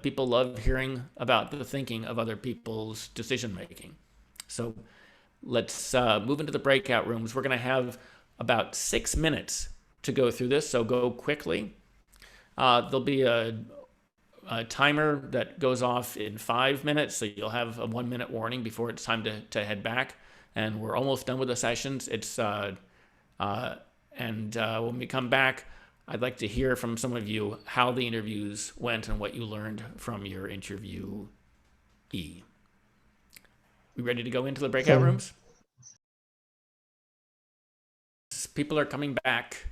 people love hearing about the thinking of other people's decision making. So let's move into the breakout rooms. We're going to have about 6 minutes to go through this, so go quickly. There'll be a timer that goes off in 5 minutes, so you'll have a 1-minute warning before it's time to head back. And we're almost done with the sessions. When we come back, I'd like to hear from some of you how the interviews went and what you learned from your interviewee. We ready to go into the breakout rooms? People are coming back.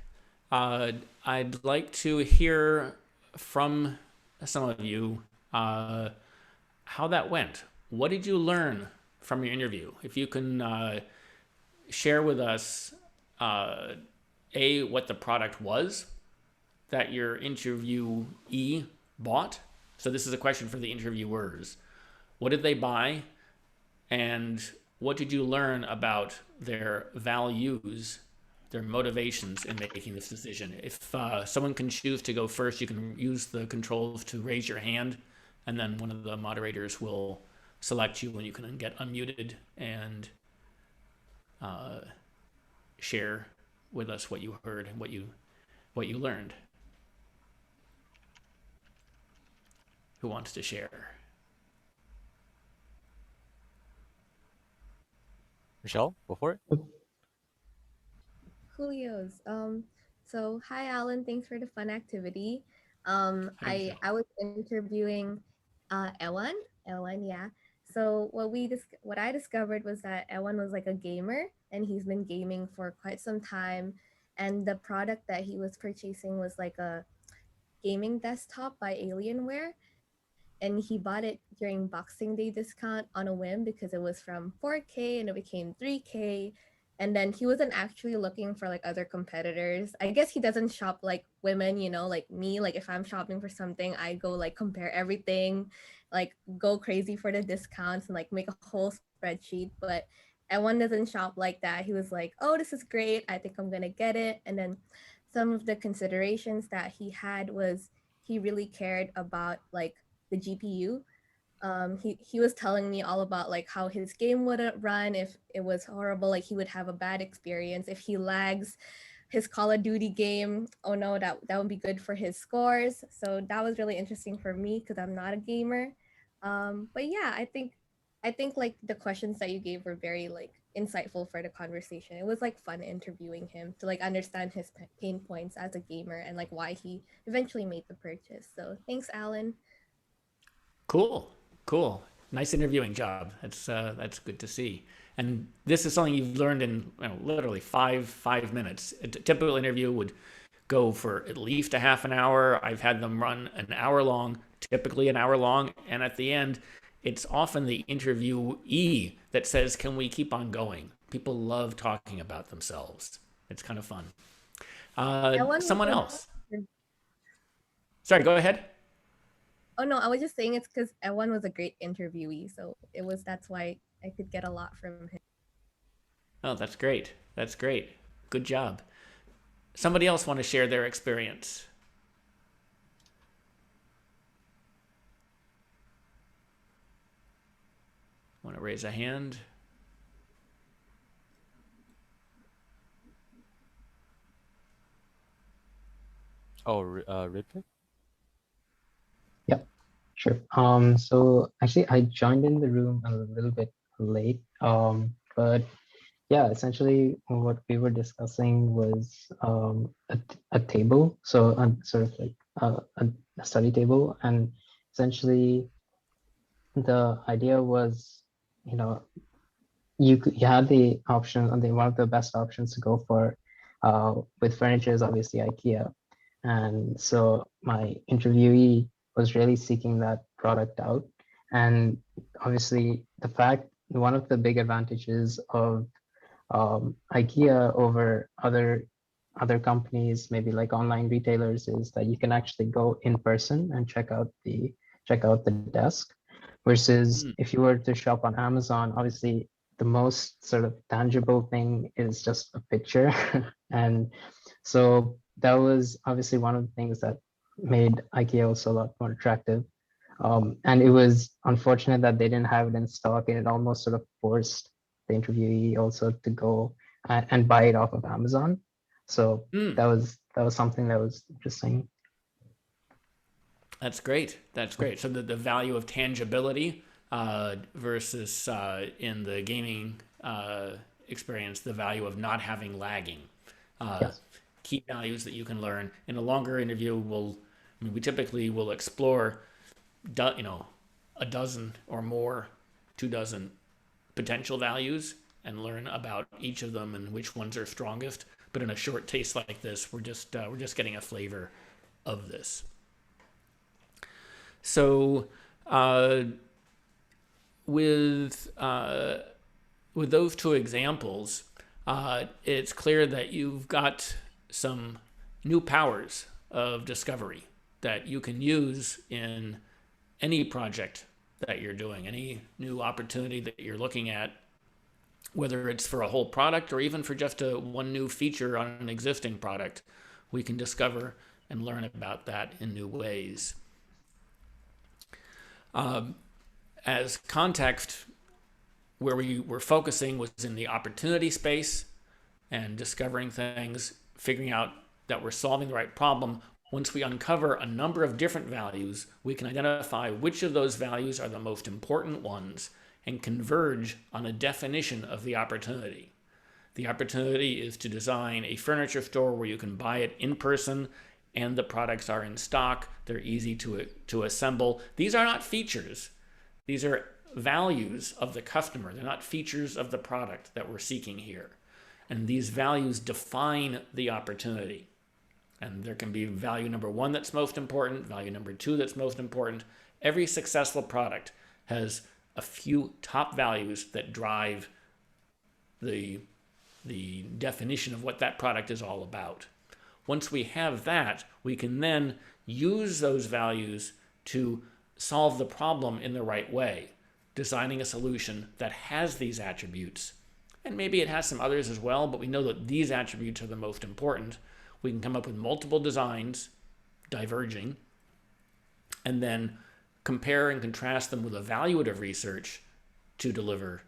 I'd like to hear from some of you how that went. What did you learn from your interview? If you can share with us, what the product was that your interviewee bought. So this is a question for the interviewers. What did they buy? And what did you learn about their values, their motivations in making this decision? If someone can choose to go first, you can use the controls to raise your hand, and then one of the moderators will select you when you can get unmuted and share with us what you heard and what you learned. Who wants to share? Michelle, go for it. Julio's. So hi Alan, thanks for the fun activity. Hi, Michelle. I was interviewing Ewan. Ewan, yeah. So what I discovered was that Ewan was like a gamer and he's been gaming for quite some time. And the product that he was purchasing was like a gaming desktop by Alienware, and he bought it during Boxing Day discount on a whim because it was from 4K and it became 3K. And then he wasn't actually looking for like other competitors. I guess he doesn't shop like women, like me. Like if I'm shopping for something, I go like compare everything, like go crazy for the discounts and like make a whole spreadsheet. But Ewan doesn't shop like that. He was like, oh, this is great. I think I'm gonna get it. And then some of the considerations that he had was he really cared about like the GPU. He was telling me all about like how his game wouldn't run if it was horrible. Like he would have a bad experience if he lags his Call of Duty game. Oh no, that would be good for his scores. So that was really interesting for me because I'm not a gamer. But yeah, I think like the questions that you gave were very like insightful for the conversation. It was like fun interviewing him to like understand his pain points as a gamer and like why he eventually made the purchase. So thanks, Alan. Cool. Nice interviewing job. That's good to see. And this is something you've learned in literally five minutes. A typical interview would go for at least a half an hour. I've had them run an hour long, typically an hour long, and at the end, it's often the interviewee that says, "Can we keep on going?" People love talking about themselves. It's kind of fun. Ewan Someone was else. Sorry, go ahead. Oh no, I was just saying it's because Ewan was a great interviewee, so that's why I could get a lot from him. Oh, that's great. That's great. Good job. Somebody else want to share their experience? Want to raise a hand? Oh, Ridpick? Yeah, sure. So actually, I joined in the room a little bit late. But yeah, essentially, what we were discussing was a table, so a sort of like a study table, and essentially the idea was, you know, you had the option, and one of the best options to go for with furniture is obviously IKEA. And so my interviewee was really seeking that product out. And obviously, one of the big advantages of IKEA over other companies, maybe like online retailers, is that you can actually go in person and check out the desk. Versus Mm. if you were to shop on Amazon, obviously the most sort of tangible thing is just a picture. And so that was obviously one of the things that made IKEA also a lot more attractive. And it was unfortunate that they didn't have it in stock, and it almost sort of forced the interviewee also to go and buy it off of Amazon. So Mm. that was something that was interesting. That's great. That's great. So the value of tangibility versus in the gaming experience, the value of not having lagging. Uh, Yes. Key values that you can learn. In a longer interview, I mean, we typically will explore, you know, a dozen or more, 2 dozen potential values and learn about each of them and which ones are strongest. But in a short taste like this, we're just getting a flavor of this. So, uh, with uh, with those two examples, it's clear that you've got some new powers of discovery that you can use in any project that you're doing, any new opportunity that you're looking at, whether it's for a whole product or even for just one new feature on an existing product. We can discover and learn about that in new ways. As context, where we were focusing was in the opportunity space and discovering things, figuring out that we're solving the right problem. Once we uncover a number of different values, we can identify which of those values are the most important ones and converge on a definition of the opportunity. The opportunity is to design a furniture store where you can buy it in person and the products are in stock. They're easy to assemble. These are not features. These are values of the customer. They're not features of the product that we're seeking here. And these values define the opportunity. And there can be value number one that's most important, value number two that's most important. Every successful product has a few top values that drive the, the definition of what that product is all about. Once we have that, we can then use those values to solve the problem in the right way, designing a solution that has these attributes. And maybe it has some others as well, but we know that these attributes are the most important. We can come up with multiple designs, diverging, and then compare and contrast them with evaluative research to deliver,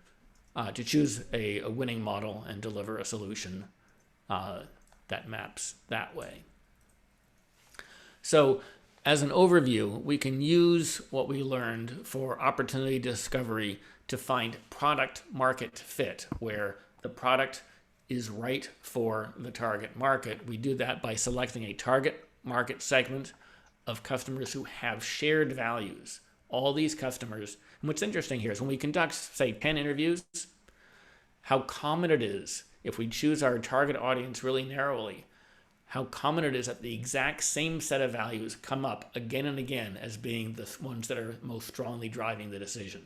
to choose a winning model and deliver a solution that maps that way. So, as an overview, we can use what we learned for opportunity discovery to find product market fit, where the product is right for the target market. We do that by selecting a target market segment of customers who have shared values. All these customers, and what's interesting here is when we conduct, say, 10 interviews, how common it is if we choose our target audience really narrowly, how common it is that the exact same set of values come up again and again as being the ones that are most strongly driving the decision.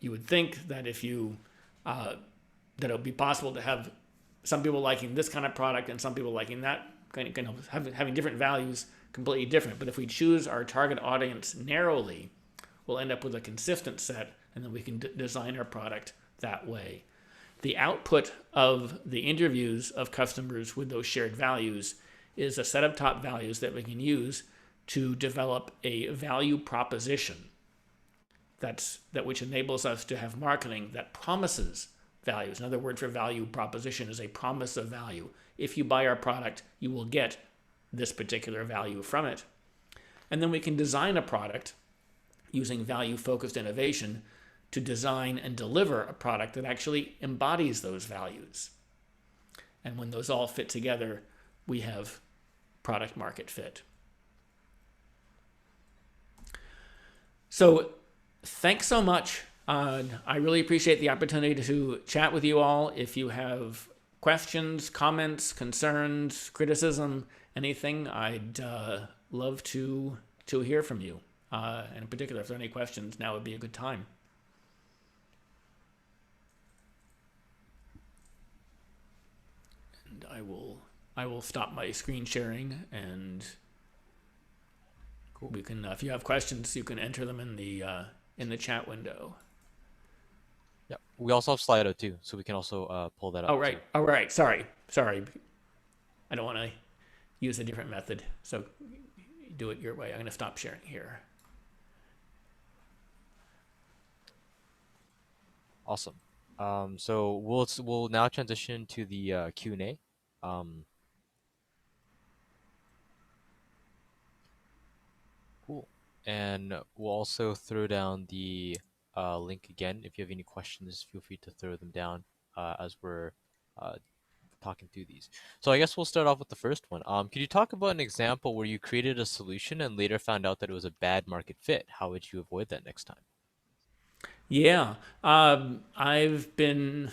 You would think that if you that it would be possible to have some people liking this kind of product and some people liking that kind of having different values, completely different. But if we choose our target audience narrowly, we'll end up with a consistent set, and then we can design our product that way. The output of the interviews of customers with those shared values is a set of top values that we can use to develop a value proposition that which enables us to have marketing that promises values. Another word for value proposition is a promise of value. If you buy our product, you will get this particular value from it. And then we can design a product using value-focused innovation to design and deliver a product that actually embodies those values. And when those all fit together, we have product market fit. So thanks so much. I really appreciate the opportunity to chat with you all. If you have questions, comments, concerns, criticism, anything, I'd love to hear from you. And in particular, if there are any questions, now would be a good time. And I will stop my screen sharing, and Cool. we can, if you have questions, you can enter them in the chat window. Yeah. We also have Slido too, so we can also pull that up. Oh right, too. oh right. Sorry. I don't want to use a different method, so do it your way. I'm going to stop sharing here. Awesome. So we'll now transition to the Q&A. Cool. And we'll also throw down the link again. If you have any questions, feel free to throw them down as we're uh, talking through these. So I guess we'll start off with the first one. Could you talk about an example where you created a solution and later found out that it was a bad market fit? How would you avoid that next time? Yeah, I've been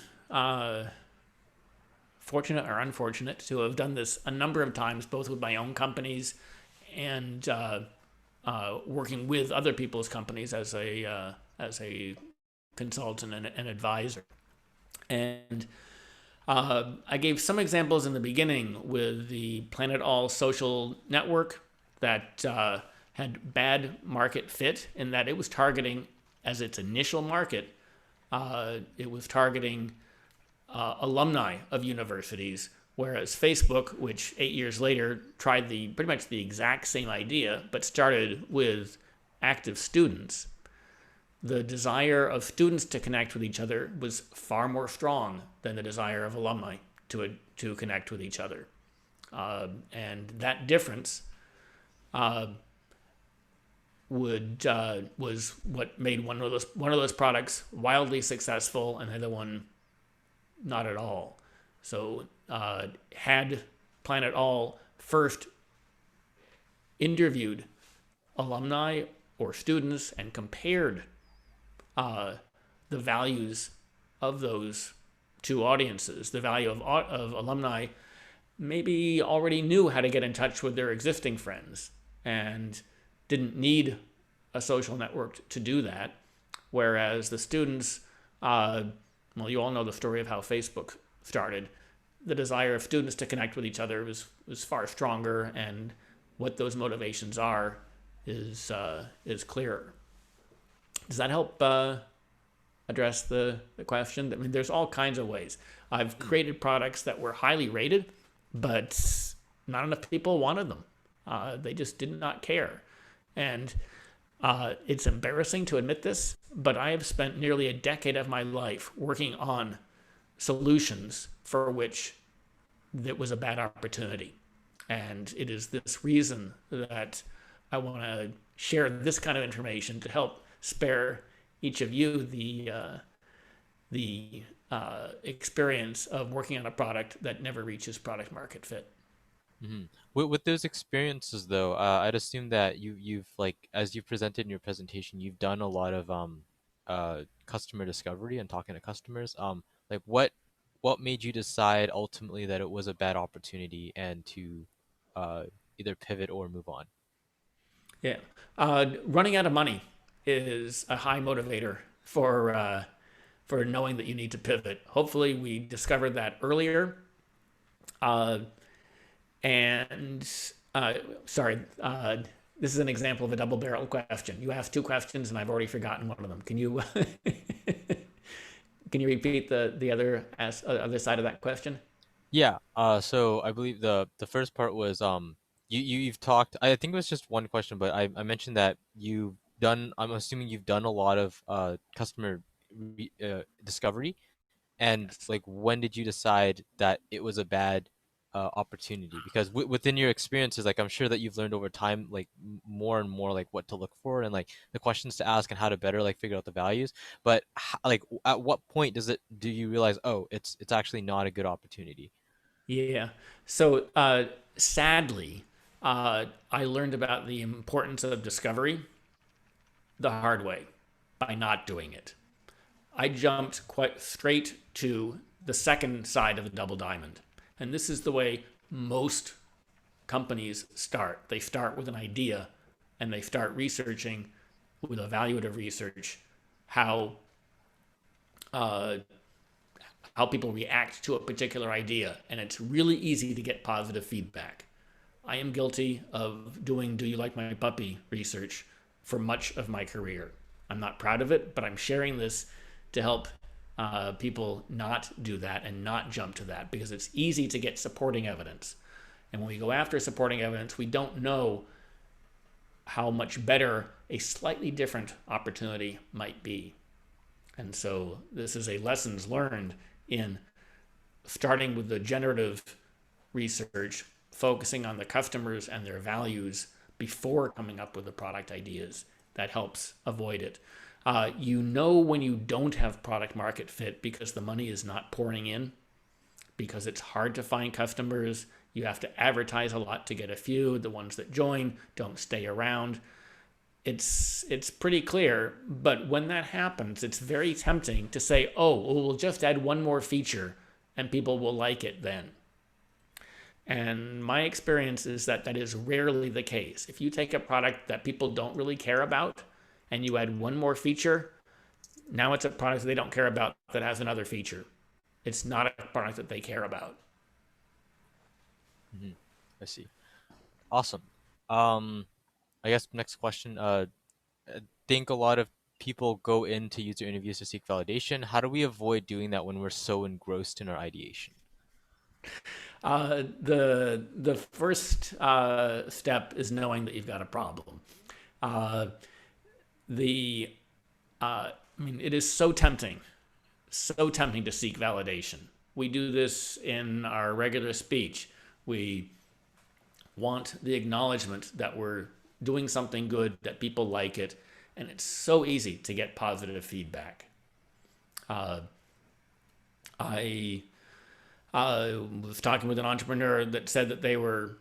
fortunate or unfortunate to have done this a number of times, both with my own companies and working with other people's companies as a consultant and advisor. And I gave some examples in the beginning with the Planet All social network that had bad market fit in that it was targeting, as its initial market, it was targeting alumni of universities, whereas Facebook, which 8 years later tried pretty much the exact same idea, but started with active students, the desire of students to connect with each other was far more strong than the desire of alumni to connect with each other. And that difference was what made one of those products wildly successful and the other one not at all. So had Planet All first interviewed alumni or students and compared the values of those two audiences, the value of alumni maybe already knew how to get in touch with their existing friends and didn't need a social network to do that. Whereas the students, well, you all know the story of how Facebook started. The desire of students to connect with each other was far stronger, and what those motivations are is clearer. Does that help address the question? I mean, there's all kinds of ways. I've created products that were highly rated, but not enough people wanted them. They just did not care. And it's embarrassing to admit this, but I have spent nearly a decade of my life working on solutions for which that was a bad opportunity. And it is this reason that I want to share this kind of information to help spare each of you the experience of working on a product that never reaches product market fit. Mm-hmm. With those experiences, though, I'd assume that you've like as you presented in your presentation, you've done a lot of customer discovery and talking to customers. Like what made you decide ultimately that it was a bad opportunity and to uh either pivot or move on? Yeah, running out of money is a high motivator for knowing that you need to pivot. Hopefully, we discovered that earlier. Uh, and sorry, this is an example of a double-barreled question. You asked two questions, and I've already forgotten one of them. Can you can you repeat the other side of that question? Yeah. So I believe the first part was you've talked. I think it was just one question, but I mentioned that you've done. I'm assuming you've done a lot of customer discovery, And Yes. like, when did you decide that it was a bad opportunity? Because within your experiences, like I'm sure that you've learned over time, like more and more, like what to look for and like the questions to ask and how to better like figure out the values. But like, at what point do you realize, oh, it's actually not a good opportunity? Yeah. So sadly, I learned about the importance of discovery the hard way by not doing it. I jumped quite straight to the second side of the double diamond. And this is the way most companies start. They start with an idea and they start researching with evaluative research how uh, how people react to a particular idea, and it's really easy to get positive feedback. I am guilty of doing "Do you like my puppy?" research for much of my career. I'm not proud of it, but I'm sharing this to help people not do that and not jump to that, because it's easy to get supporting evidence. And when we go after supporting evidence, we don't know how much better a slightly different opportunity might be. And so this is a lessons learned in starting with the generative research, focusing on the customers and their values before coming up with the product ideas. That helps avoid it. You know when you don't have product market fit because the money is not pouring in, because it's hard to find customers. You have to advertise a lot to get a few. The ones that join don't stay around. It's pretty clear. But when that happens, it's very tempting to say, "Oh, well, we'll just add one more feature, and people will like it then." And my experience is that that is rarely the case. If you take a product that people don't really care about and you add one more feature, now it's a product they don't care about that has another feature. It's not a product that they care about. Hmm. I see. Awesome. Um, I guess next question. I think a lot of people go into user interviews to seek validation. How do we avoid doing that when we're so engrossed in our ideation? The first step is knowing that you've got a problem. Uh, the I mean, it is so tempting to seek validation. We do this in our regular speech. We want the acknowledgement that we're doing something good, that people like it, and it's so easy to get positive feedback. Uh, I was talking with an entrepreneur that said that they were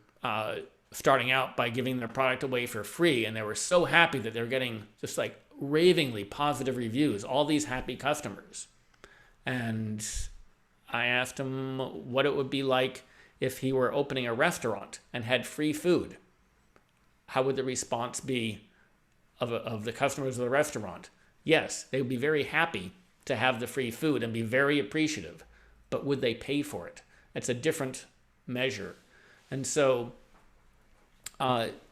starting out by giving their product away for free, and they were so happy that they were getting just like ravingly positive reviews, all these happy customers. And I asked him what it would be like if he were opening a restaurant and had free food. How would the response be of the customers of the restaurant? Yes, they would be very happy to have the free food and be very appreciative, but would they pay for it? It's a different measure. And so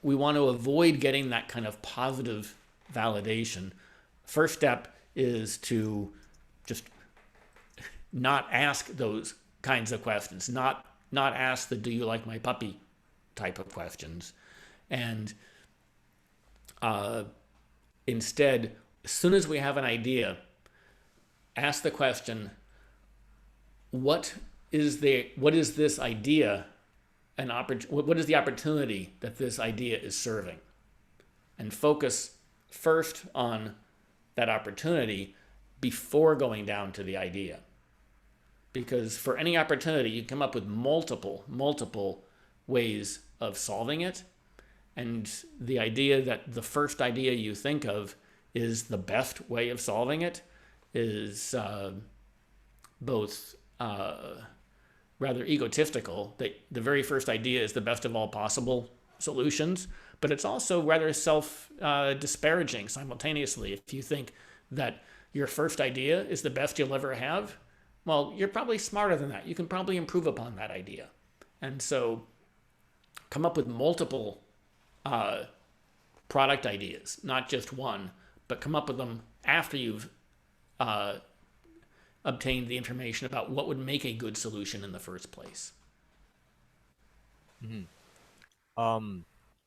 we want to avoid getting that kind of positive validation. First step is to just not ask those kinds of questions, not ask the "Do you like my puppy?" type of questions, and uh, instead, as soon as we have an idea, ask the question, what is this idea what is the opportunity that this idea is serving, and focus first on that opportunity before going down to the idea. Because for any opportunity, you come up with multiple ways of solving it. And the idea that the first idea you think of is the best way of solving it is both rather egotistical, that the very first idea is the best of all possible solutions, but it's also rather self disparaging simultaneously. If you think that your first idea is the best you'll ever have, well, you're probably smarter than that. You can probably improve upon that idea. And so come up with multiple uh, product ideas, not just one, but come up with them after you've uh, obtained the information about what would make a good solution in the first place. Hmm. Um,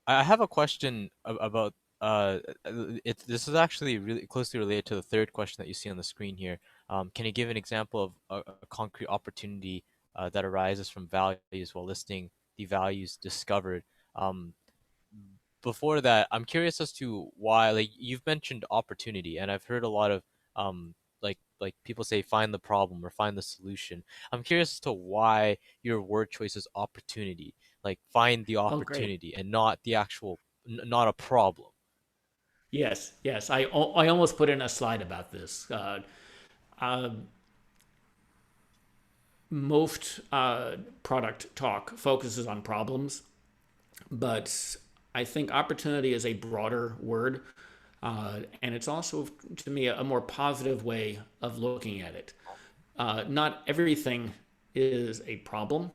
I have a question about this is actually really closely related to the third question that you see on the screen here. Can you give an example of a concrete opportunity that arises from values while listing the values discovered? Um, Before that, I'm curious as to why, like you've mentioned opportunity, and I've heard a lot of like people say find the problem or find the solution. I'm curious as to why your word choice is opportunity, like find the Oh, great. opportunity and not the actual, not a problem. Yes, yes. I almost put in a slide about this. Uh, most product talk focuses on problems, but I think opportunity is a broader word, and it's also, to me, a more positive way of looking at it. Not everything is a problem,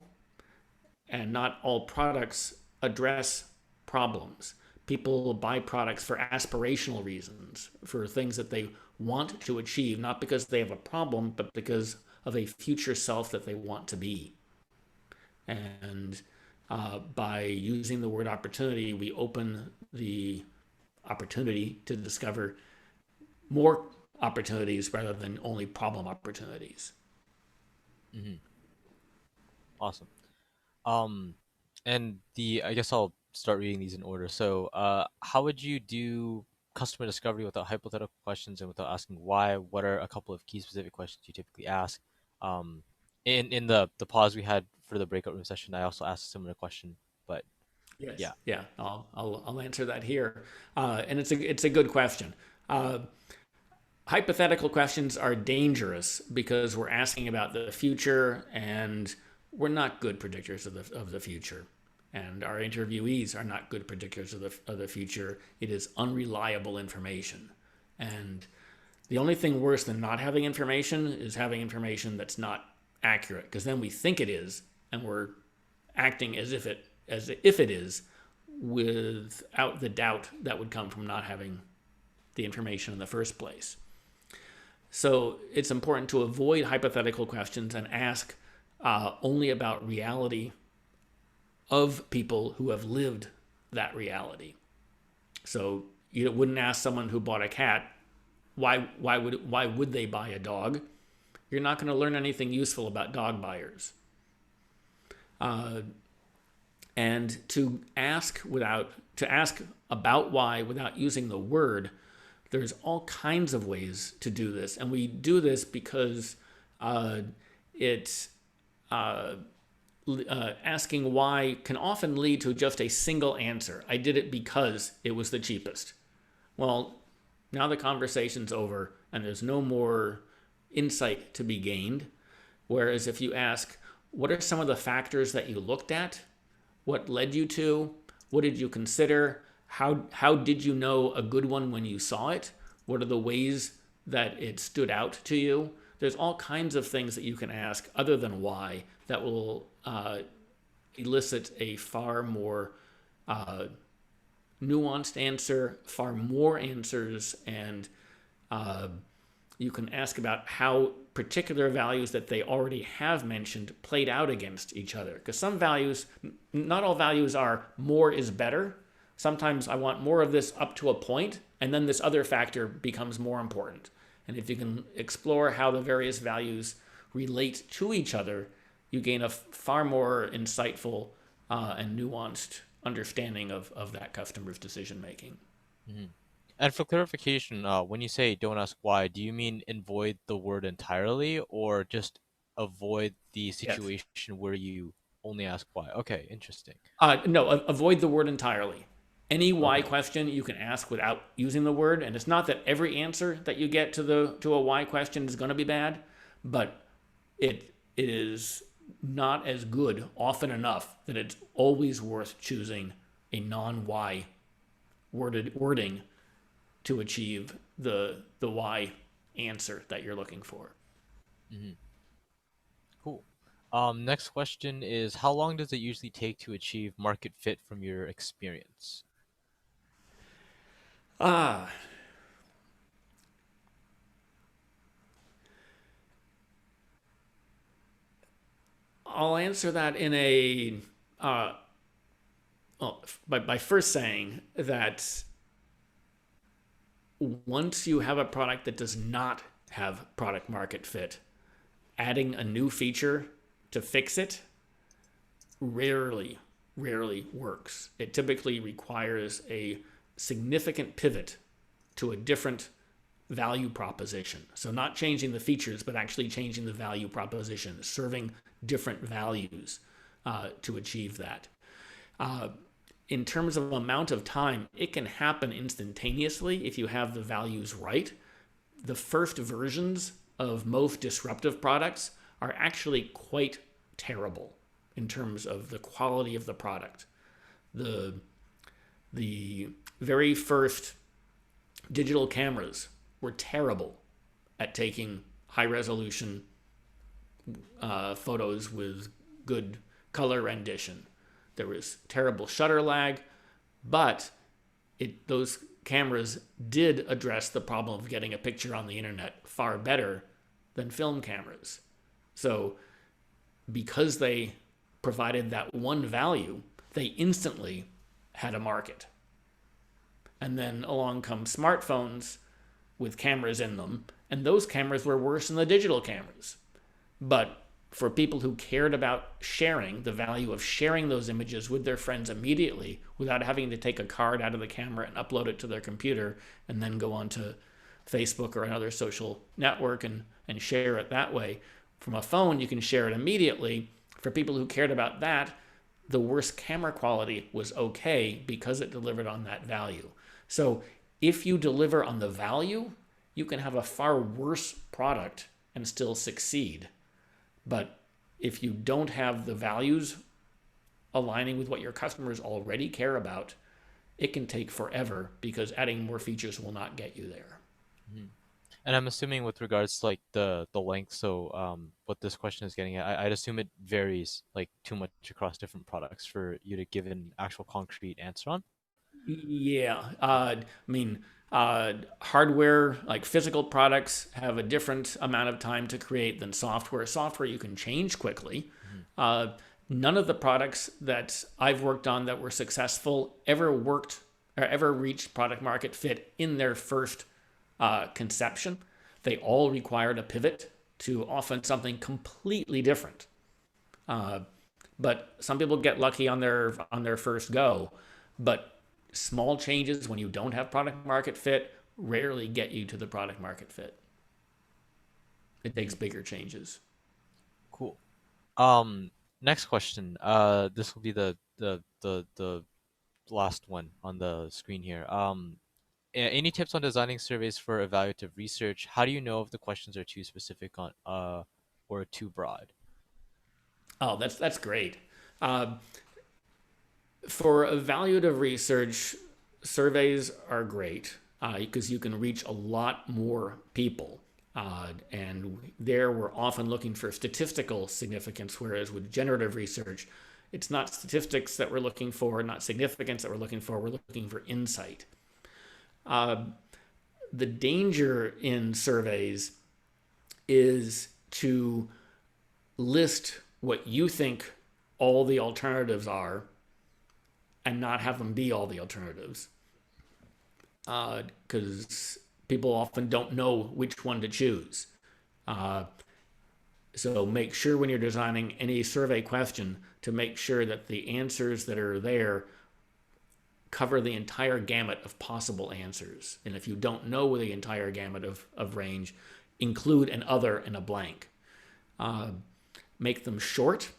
and not all products address problems. People buy products for aspirational reasons, for things that they want to achieve, not because they have a problem, but because of a future self that they want to be. And by using the word opportunity, we open the opportunity to discover more opportunities rather than only problem opportunities. Hmm. Awesome. Um, and the I guess I'll start reading these in order. So, how would you do customer discovery without hypothetical questions and without asking why? What are a couple of key specific questions you typically ask? Um, in the pause we had for the breakout room session, I also asked a similar question, but Yes, yeah. yeah, I'll answer that here, and it's a good question. Uh, Hypothetical questions are dangerous because we're asking about the future, and we're not good predictors of the future, and our interviewees are not good predictors of the future. It is unreliable information, and the only thing worse than not having information is having information that's not accurate, because then we think it is, and we're acting as if it is, without the doubt that would come from not having the information in the first place. So it's important to avoid hypothetical questions and ask only about reality of people who have lived that reality. So you wouldn't ask someone who bought a cat why would they buy a dog. You're not going to learn anything useful about dog buyers. And to ask about why without using the word, there's all kinds of ways to do this, and we do this because it's asking why can often lead to just a single answer. I did it because it was the cheapest. Well, now the conversation's over and there's no more insight to be gained. Whereas if you ask, what are some of the factors that you looked at? What led you to? What did you consider? How did you know a good one when you saw it? What are the ways that it stood out to you? There's all kinds of things that you can ask other than why that will elicit a far more nuanced answer, far more answers, and you can ask about how particular values that they already have mentioned played out against each other. Because some values, not all values are more is better. Sometimes I want more of this up to a point, and then this other factor becomes more important. And if you can explore how the various values relate to each other, you gain a far more insightful and nuanced understanding of that customer's decision making. Hmm. And for clarification, when you say don't ask why, do you mean avoid the word entirely or just avoid the Yes. situation where you only ask why? Okay, interesting. No, avoid the word entirely. Any why Okay. question you can ask without using the word, and it's not that every answer that you get to a why question is going to be bad, but it is not as good often enough that it's always worth choosing a non-why wording to achieve the why answer that you're looking for. Hmm. Cool. Next question is how long does it usually take to achieve market fit from your experience? Ah, I'll answer that in a well, by first saying that once you have a product that does not have product market fit. Adding a new feature to fix it rarely works. It typically requires a significant pivot to a different value proposition. So not changing the features, but actually changing the value proposition, serving different values to achieve that. In terms of amount of time, it can happen instantaneously if you have the values right. The first versions of most disruptive products are actually quite terrible in terms of the quality of the product. The very first digital cameras were terrible at taking high resolution photos with good color rendition. There was terrible shutter lag, but those cameras did address the problem of getting a picture on the internet far better than film cameras. So because they provided that one value, they instantly had a market. And then along come smartphones with cameras in them, and those cameras were worse than the digital cameras. But for people who cared about sharing, the value of sharing those images with their friends immediately without having to take a card out of the camera and upload it to their computer and then go onto Facebook or another social network and share it that way. From a phone, you can share it immediately. For people who cared about that, the worst camera quality was okay because it delivered on that value. So if you deliver on the value, you can have a far worse product and still succeed. But if you don't have the values aligning with what your customers already care about, it can take forever because adding more features will not get you there. Mm-hmm. And I'm assuming with regards to like the length, so what this question is getting at, I'd assume it varies like too much across different products for you to give an actual concrete answer on. Yeah, hardware, like physical products, have a different amount of time to create than software. Software you can change quickly. Mm-hmm. None of the products that I've worked on that were successful ever worked or ever reached product market fit in their first conception. They all required a pivot to often something completely different. But some people get lucky on their first go. But small changes when you don't have product market fit rarely get you to the product market fit. It takes bigger changes. Cool. Next question. This will be the last one on the screen here. Any tips on designing surveys for evaluative research? How do you know if the questions are too specific on or too broad? Oh, that's great. Uh, for evaluative research, surveys are great because you can reach a lot more people. And there we're often looking for statistical significance, whereas with generative research, it's not statistics that we're looking for, not significance that we're looking for insight. The danger in surveys is to list what you think all the alternatives are and not have them be all the alternatives. Because people often don't know which one to choose. So make sure when you're designing any survey question to make sure that the answers that are there cover the entire gamut of possible answers. And if you don't know the entire gamut of range, include an other and a blank. Make them short,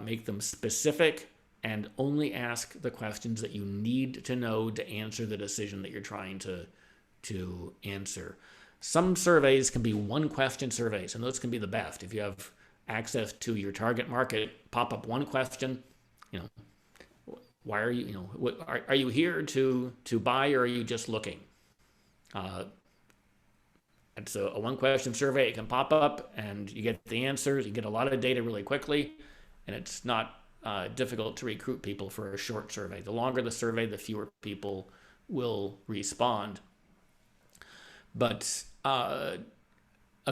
make them specific, and only ask the questions that you need to know to answer the decision that you're trying to answer. Some surveys can be one question surveys, and those can be the best. If you have access to your target market, pop up one question, why are you, are you here to buy or are you just looking? It's a one question survey. It can pop up and you get the answers. You get a lot of data really quickly, and it's not difficult to recruit people for a short survey. The longer the survey, the fewer people will respond. But a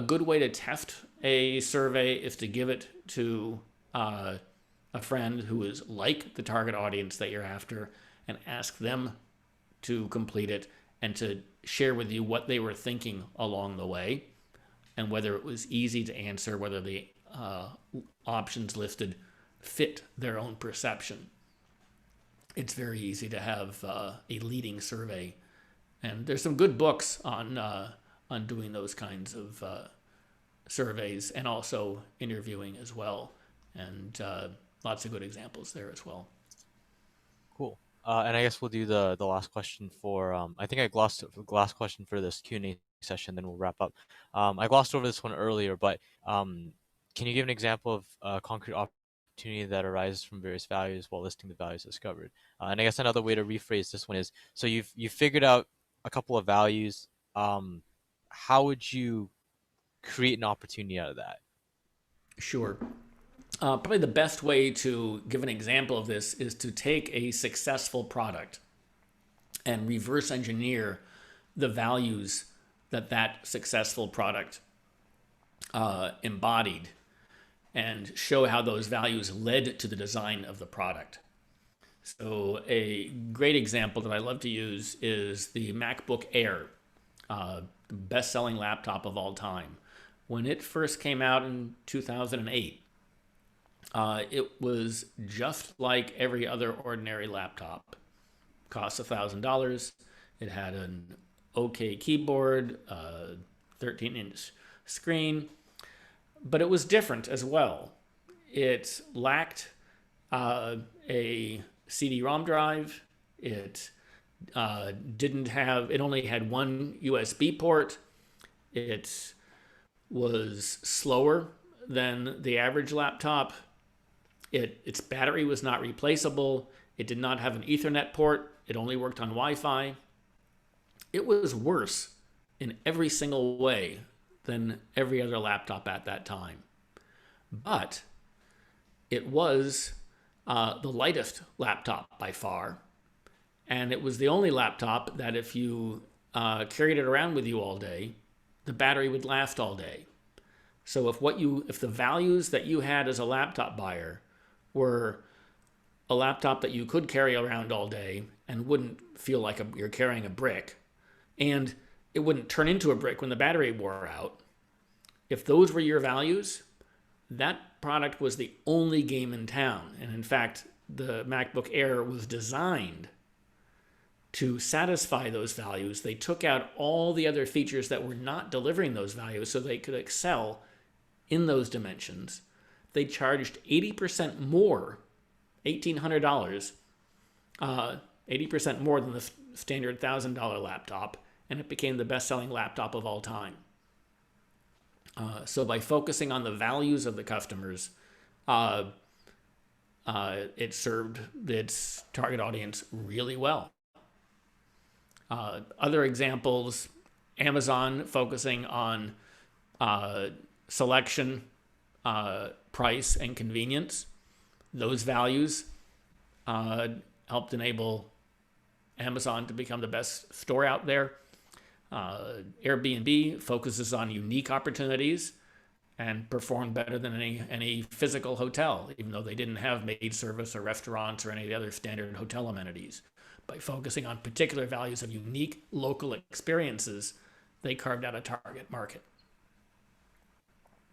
good way to test a survey is to give it to a friend who is like the target audience that you're after and ask them to complete it and to share with you what they were thinking along the way and whether it was easy to answer, whether the options listed fit their own perception. It's very easy to have a leading survey, and there's some good books on doing those kinds of surveys and also interviewing as well, and lots of good examples there as well. Cool. And I guess we'll do the last question for I think I glossed the last question for this Q&A session, then we'll wrap up. I glossed over this one earlier, but can you give an example of a concrete opportunity that arises from various values while listing the values discovered? And I guess another way to rephrase this one is, so you've figured out a couple of values. How would you create an opportunity out of that? Sure. Probably the best way to give an example of this is to take a successful product and reverse engineer the values that that successful product embodied and show how those values led to the design of the product. So a great example that I love to use is the MacBook Air, best-selling laptop of all time. When it first came out in 2008, it was just like every other ordinary laptop. Cost $1,000. It had an OK keyboard, 13-inch screen, but it was different as well. It lacked a CD-ROM drive. It only had one USB port. It was slower than the average laptop. Its battery was not replaceable. It did not have an Ethernet port. It only worked on Wi-Fi. It was worse in every single way than every other laptop at that time. But it was the lightest laptop by far. And it was the only laptop that if you carried it around with you all day, the battery would last all day. So if the values that you had as a laptop buyer were a laptop that you could carry around all day and wouldn't feel like you're carrying a brick, and it wouldn't turn into a brick when the battery wore out, if those were your values, that product was the only game in town. And in fact, the MacBook Air was designed to satisfy those values. They took out all the other features that were not delivering those values so they could excel in those dimensions. They charged 80% more, $1,800, 80% more than the standard $1,000 laptop, and it became the best-selling laptop of all time. So by focusing on the values of the customers, it served its target audience really well. Other examples, Amazon focusing on selection, price, and convenience. Those values helped enable Amazon to become the best store out there. Airbnb focuses on unique opportunities and performed better than any physical hotel, even though they didn't have maid service or restaurants or any of the other standard hotel amenities. By focusing on particular values of unique local experiences, they carved out a target market.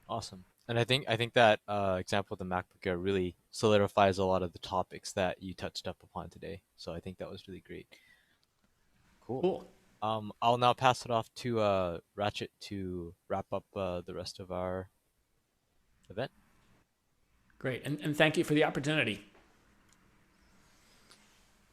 Awesome. And I think that example of the MacBook Air really solidifies a lot of the topics that you touched up upon today. So I think that was really great. Cool. I'll now pass it off to Ratchet to wrap up the rest of our event. Great, and thank you for the opportunity.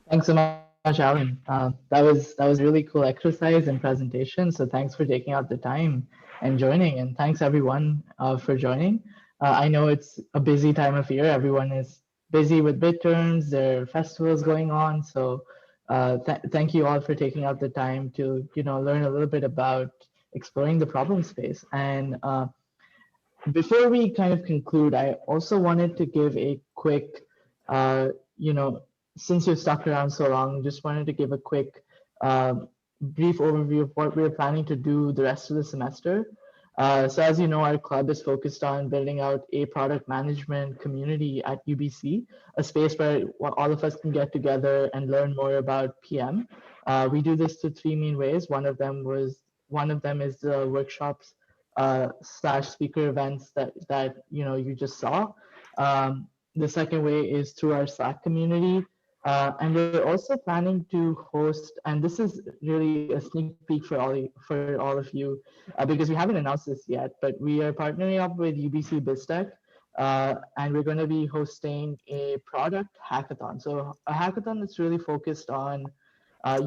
Thanks so much, Alan. That was a really cool exercise and presentation. So thanks for taking out the time and joining, and thanks everyone for joining. I know it's a busy time of year. Everyone is busy with midterms, there are festivals going on. So thank you all for taking out the time to learn a little bit about exploring the problem space. And before we kind of conclude, I also wanted to give a quick, since you've stuck around so long, just wanted to give a quick brief overview of what we're planning to do the rest of the semester. So as you know, our club is focused on building out a product management community at UBC, a space where all of us can get together and learn more about PM. We do this through three main ways. One of them is the workshops slash speaker events that you just saw. The second way is through our Slack community. And we're also planning to host, and this is really a sneak peek for all of you, because we haven't announced this yet, but we are partnering up with UBC BizTech, and we're going to be hosting a product hackathon. So a hackathon that's really focused on,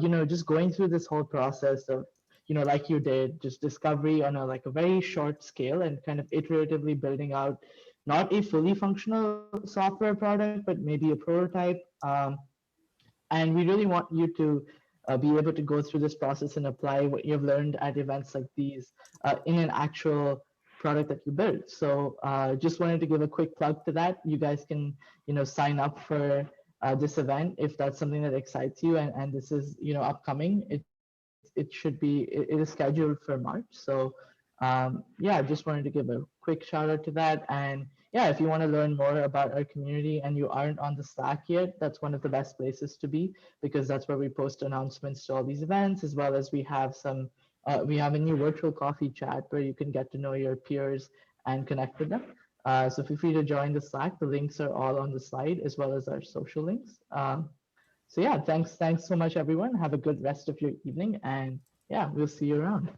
just going through this whole process of, like you did, just discovery on a very short scale and kind of iteratively building out not a fully functional software product, but maybe a prototype. And we really want you to be able to go through this process and apply what you've learned at events like these in an actual product that you build. So just wanted to give a quick plug to that. You guys can, sign up for this event if that's something that excites you. And this is, upcoming. It is scheduled for March. So yeah, just wanted to give a quick shout out to that. And yeah, if you want to learn more about our community and you aren't on the Slack yet, that's one of the best places to be, because that's where we post announcements to all these events, as well as we have a new virtual coffee chat where you can get to know your peers and connect with them. So feel free to join the Slack. The links are all on the slide, as well as our social links. So yeah, thanks so much, everyone. Have a good rest of your evening, and yeah, we'll see you around.